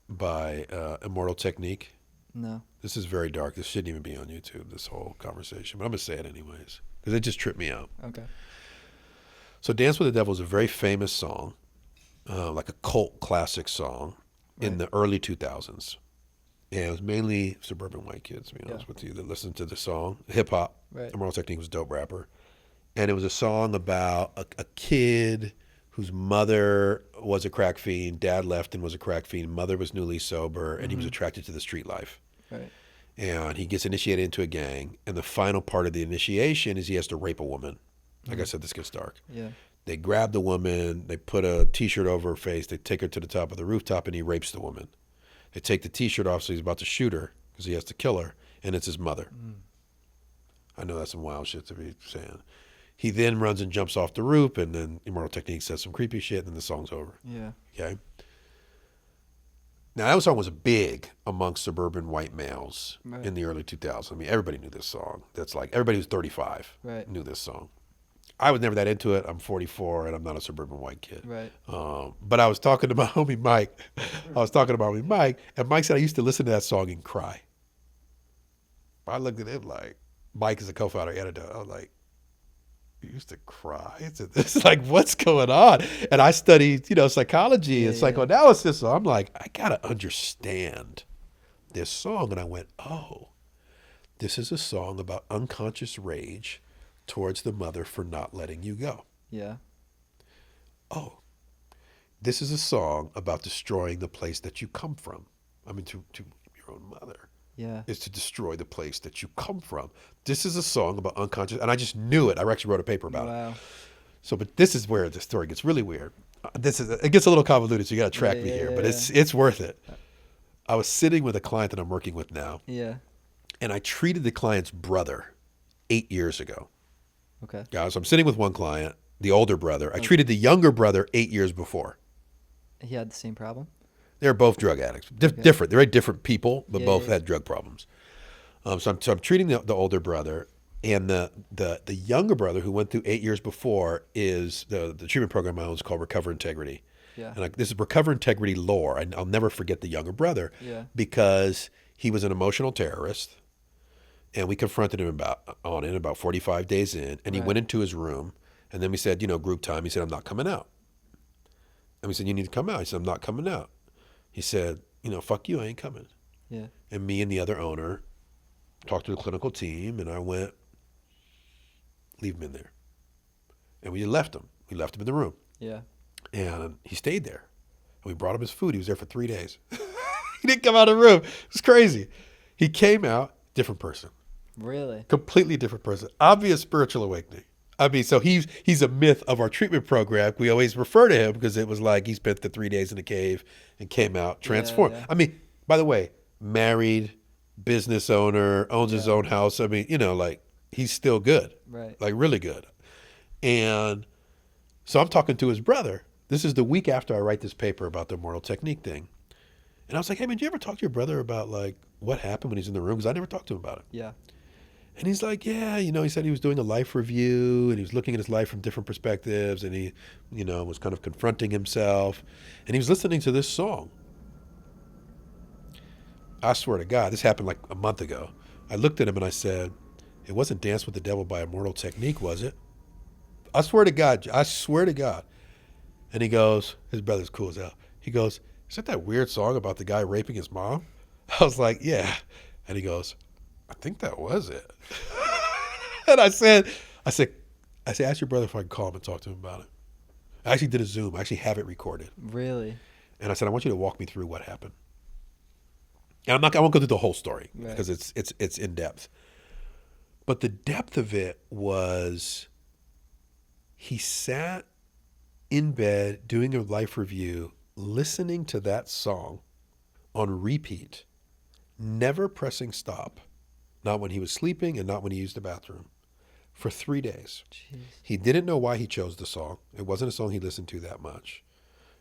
by Immortal Technique? No. This is very dark. This shouldn't even be on YouTube, this whole conversation. But I'm going to say it anyways, because it just tripped me out. Okay. So Dance with the Devil is a very famous song, like a cult classic song in the early 2000s. And it was mainly suburban white kids, to be honest with you, that listened to the song. Hip hop. Right. Immortal Technique was a dope rapper. And it was a song about a kid whose mother was a crack fiend, dad left and was a crack fiend, mother was newly sober, and he was attracted to the street life. Right. And he gets initiated into a gang. And the final part of the initiation is he has to rape a woman. Like I said, this gets dark. Yeah. They grab the woman, they put a T-shirt over her face, they take her to the top of the rooftop, and he rapes the woman. They take the T-shirt off, so he's about to shoot her because he has to kill her, and it's his mother. I know that's some wild shit to be saying. He then runs and jumps off the roof, and then Immortal Technique says some creepy shit, and then the song's over. Yeah. Okay? Now, that song was big amongst suburban white males in the early 2000s. I mean, everybody knew this song. That's like, everybody who's 35 knew this song. I was never that into it. I'm 44, and I'm not a suburban white kid. Right. But I was talking to my homie Mike. And Mike said I used to listen to that song and cry. I looked at him like, Mike is a co-founder editor. I was like, you used to cry? It's like, what's going on? And I studied, psychology and psychoanalysis. So I'm like, I got to understand this song. And I went, oh, this is a song about unconscious rage towards the mother for not letting you go. Yeah. Oh, this is a song about destroying the place that you come from. I mean, to your own mother. Yeah. Is to destroy the place that you come from. This is a song about unconscious, and I just knew it. I actually wrote a paper about it. So, but this is where the story gets really weird. It gets a little convoluted, so you got to track me here, but it's worth it. I was sitting with a client that I'm working with now. Yeah. And I treated the client's brother 8 years ago. Okay. Guys, I'm sitting with one client, the older brother. I treated the younger brother 8 years before. He had the same problem? They're both drug addicts. Different. They're very different people, but both had drug problems. So I'm treating the older brother, and the younger brother who went through 8 years before is the treatment program I own is called Recover Integrity. Yeah. And this is Recover Integrity lore. I'll never forget the younger brother because he was an emotional terrorist. And we confronted him about 45 days in, and he went into his room, and then we said, group time. He said, I'm not coming out. And we said, you need to come out. He said, I'm not coming out. He said, fuck you, I ain't coming. Yeah. And me and the other owner talked to the clinical team, and I went, leave him in there. And we left him. We left him in the room. Yeah. And he stayed there. And we brought him his food. He was there for 3 days. He didn't come out of the room. It was crazy. He came out, different person. Really? Completely different person. Obvious spiritual awakening. I mean, so he's a myth of our treatment program. We always refer to him because it was like he spent the 3 days in the cave and came out transformed. I mean, by the way, married, business owner, owns his own house. I mean, like he's still good. Right. Like really good. And so I'm talking to his brother. This is the week after I write this paper about the Immortal Technique thing. And I was like, hey man, did you ever talk to your brother about like what happened when he's in the room? Because I never talked to him about it. Yeah. And he's like, yeah, he said he was doing a life review and he was looking at his life from different perspectives and he, was kind of confronting himself. And he was listening to this song. I swear to God, this happened like a month ago. I looked at him and I said, it wasn't Dance with the Devil by Immortal Technique, was it? I swear to God. And he goes, his brother's cool as hell. He goes, is that weird song about the guy raping his mom? I was like, yeah. And he goes, I think that was it. And I said, ask your brother if I can call him and talk to him about it. I actually did a Zoom. I actually have it recorded. Really? And I said, I want you to walk me through what happened. And I won't go through the whole story Right. because it's in depth. But the depth of it was he sat in bed doing a life review, listening to that song on repeat, never pressing stop, not when he was sleeping and not when he used the bathroom, for 3 days. Jeez. He didn't know why he chose the song. It wasn't a song he listened to that much.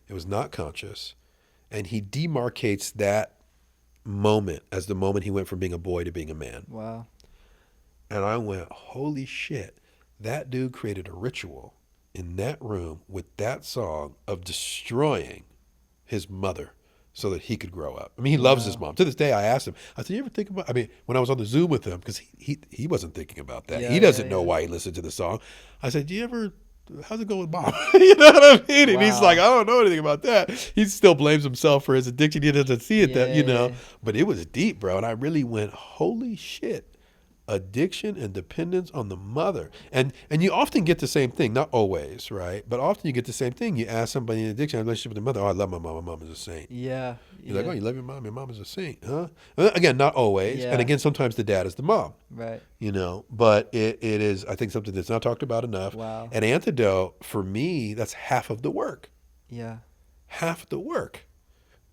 It was not conscious. And he demarcates that moment as the moment he went from being a boy to being a man. Wow. And I went, holy shit, that dude created a ritual in that room with that song of destroying his mother so that he could grow up. I mean, he loves his mom. To this day, I asked him, I said, you ever think about, I mean, when I was on the Zoom with him, because he wasn't thinking about that. Yeah, He doesn't know yeah. why he listened to the song. I said, do you ever, how's it going with mom? You know what I mean? And he's Wow. like, I don't know anything about that. He still blames himself for his addiction. He doesn't see it that, you know. Yeah. But it was deep, bro. And I really went, holy shit. Addiction and dependence on the mother. And you often get the same thing, not always, right? But often you get the same thing. You ask somebody in addiction, relationship with the mother, oh, I love my mom. My mom is a saint. Yeah. You're like, oh, you love your mom? Your mom is a saint, huh? Again, not always. Yeah. And again, sometimes the dad is the mom, Right. you know. But it is, I think, something that's not talked about enough. Wow. An antidote, for me, that's half of the work. Yeah. Half the work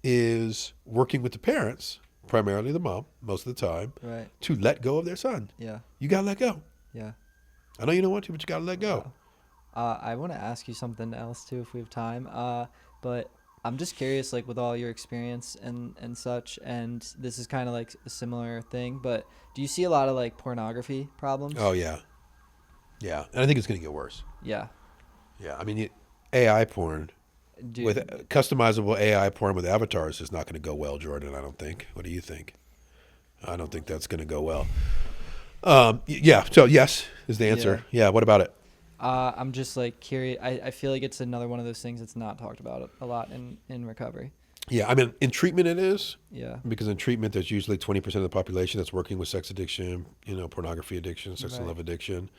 is working with the parents, primarily the mom, most of the time, Right. to let go of their son. Yeah. You got to let go. Yeah. I know you don't want to, but you got to let go. I want to ask you something else too, if we have time. But I'm just curious, like with all your experience and such, and this is kind of like a similar thing. But do you see a lot of like pornography problems? Oh, yeah. Yeah. And I think it's going to get worse. Yeah. Yeah. I mean, AI porn, with customizable AI porn with avatars is not going to go well, Jordan, I don't think. What do you think? I don't think that's going to go well. Yeah. So, yes is the answer. Yeah. What about it? I'm just like curious. I feel like it's another one of those things that's not talked about a lot in recovery. Yeah. I mean, in treatment it is. Yeah. Because in treatment, there's usually 20% of the population that's working with sex addiction, you know, pornography addiction, sex and Right. love addiction.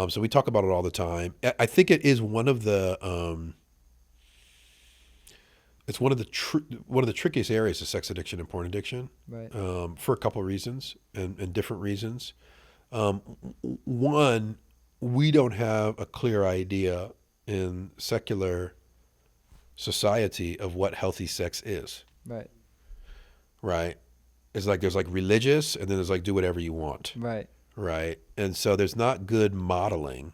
So we talk about it all the time. I think it is one of the it's one of the trickiest areas of sex addiction and porn addiction, Right. for a couple of reasons and different reasons. One, we don't have a clear idea in secular society of what healthy sex is. Right. Right? It's like there's like religious, and then there's like do whatever you want. Right. Right? And so there's not good modeling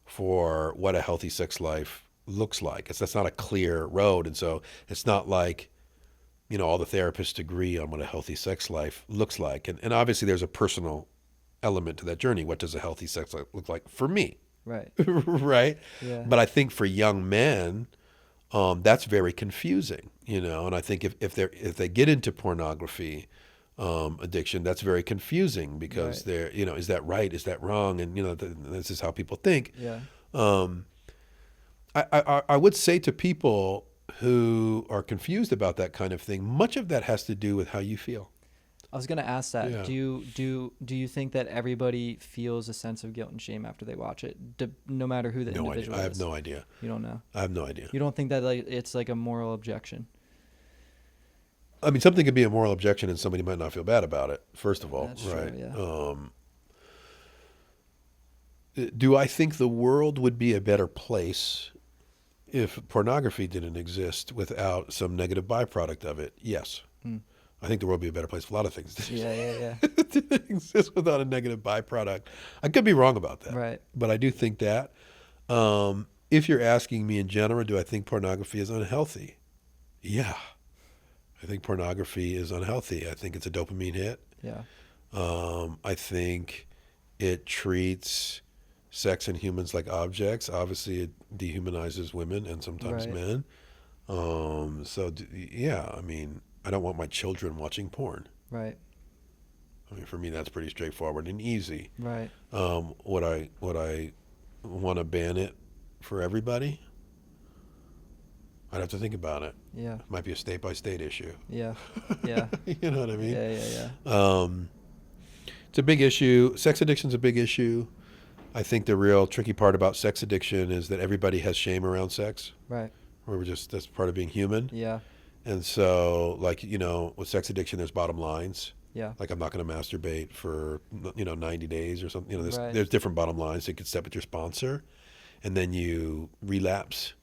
for what a healthy sex life looks like. That's not a clear road, and so it's not like, you know, all the therapists agree on what a healthy sex life looks like. And obviously there's a personal element to that journey. What does a healthy sex life look like for me? Right. Right? Yeah. But I think for young men, that's very confusing, you know. And I think if they get into pornography addiction, that's very confusing because Right. they're, you know, is that right? Is that wrong? And you know, this is how people think. Yeah. I would say to people who are confused about that kind of thing, much of that has to do with how you feel. I was gonna ask that. Yeah. Do you think that everybody feels a sense of guilt and shame after they watch it, no matter who the No idea. individual I have is? no idea. You don't know. I have no idea. You don't think that like it's like a moral objection? I mean, something could be a moral objection and somebody might not feel bad about it, first of all. That's true, right? yeah. Do I think the world would be a better place if pornography didn't exist without some negative byproduct of it? Yes. Hmm. I think the world would be a better place for a lot of things Yeah. didn't exist without a negative byproduct. I could be wrong about that. Right. But I do think that. If you're asking me in general, do I think pornography is unhealthy? Yeah. I think pornography is unhealthy. I think it's a dopamine hit. Yeah. I think it treats sex and humans like objects. Obviously, it dehumanizes women and sometimes Right. men. Yeah, I mean, I don't want my children watching porn. Right. I mean, for me, that's pretty straightforward and easy. Right. Would I want to ban it for everybody? I'd have to think about it. Yeah. It might be a state by state issue. Yeah. Yeah. You know what I mean? Yeah. It's a big issue. Sex addiction's a big issue. I think the real tricky part about sex addiction is that everybody has shame around sex. Right. Where that's part of being human. Yeah. And so, like, with sex addiction, there's bottom lines. Yeah. Like, I'm not going to masturbate for, 90 days or something. Right. There's different bottom lines. You can step with your sponsor, and then you relapse,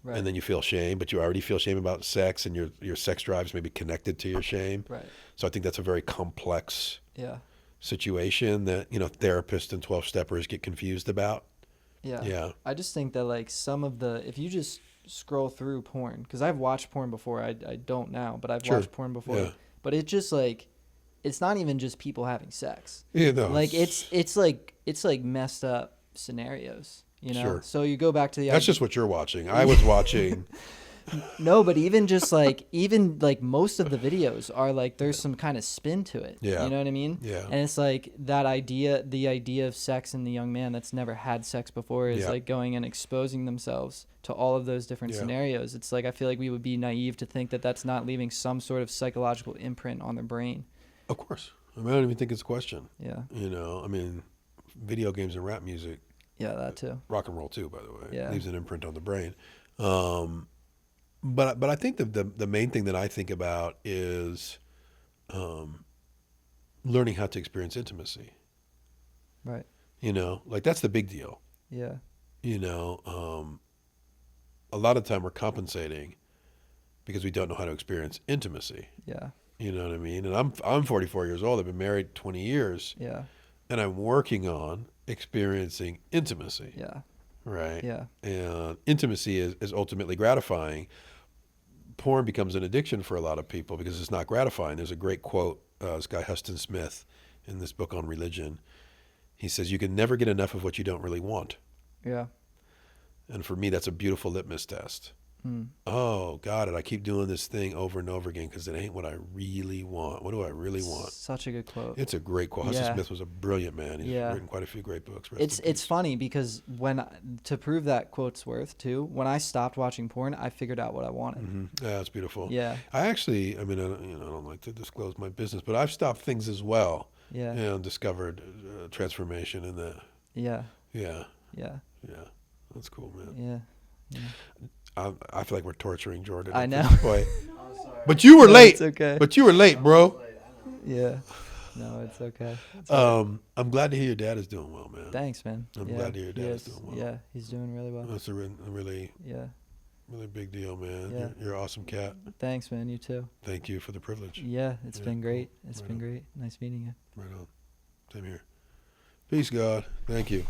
Right. and then you feel shame, but you already feel shame about sex, and your sex drives may be connected to your shame. Right. So I think that's a very complex Yeah. situation that, therapists and 12-steppers get confused about. Yeah. Yeah. I just think that like if you just scroll through porn, because I've watched porn before, I don't now, but I've Sure. watched porn before. Yeah. But it's just like, it's not even just people having sex. Yeah, no. Like it's like messed up scenarios, Sure. So you go back to the That's just what you're watching. I was watching. No, but even most of the videos are like there's some kind of spin to it. Yeah. You know what I mean? Yeah. And it's like the idea of sex in the young man that's never had sex before is Yeah. like going and exposing themselves to all of those different Yeah. scenarios. It's like I feel like we would be naive to think that that's not leaving some sort of psychological imprint on their brain. Of course. I don't even think it's a question. Yeah. Video games and rap music, Yeah, that too. rock and roll too, by the way, Yeah. leaves an imprint on the brain. But I think the main thing that I think about is learning how to experience intimacy. Right. Like that's the big deal. Yeah. A lot of time we're compensating because we don't know how to experience intimacy. Yeah. You know what I mean? And I'm 44 years old. I've been married 20 years. Yeah. And I'm working on experiencing intimacy. Yeah. Right? Yeah. And intimacy is ultimately gratifying. Porn becomes an addiction for a lot of people because it's not gratifying. There's a great quote, this guy Huston Smith in this book on religion. He says, you can never get enough of what you don't really want. Yeah. And for me, that's a beautiful litmus test. Oh, got it. I keep doing this thing over and over again because it ain't what I really want. What do I really want? Such a good quote. It's a great quote. Huston Yeah. Smith was a brilliant man. He's Yeah. written quite a few great books. Rest in It's peace. funny because to prove that quote's worth too, when I stopped watching porn, I figured out what I wanted. Mhm. Yeah, it's beautiful. Yeah. I actually, I don't like to disclose my business, but I've stopped things as well. Yeah. And discovered transformation in that. Yeah. Yeah. Yeah. Yeah. That's cool, man. Yeah. I feel like we're torturing Jordan. I at know. this point. But you were No, late. it's okay. But you were late, bro. Yeah. No, it's okay. I'm glad to hear your dad is doing well, man. Thanks, man. I'm Yeah, glad to hear your he dad is is. doing well. Yeah, he's doing really well. That's a really, Yeah. really big deal, man. Yeah. You're an awesome cat. Thanks, man. You too. Thank you for the privilege. Yeah, it's Yeah, been great. cool. It's Right been on. great. Nice meeting you. Right on. Same here. Peace, God. Thank you.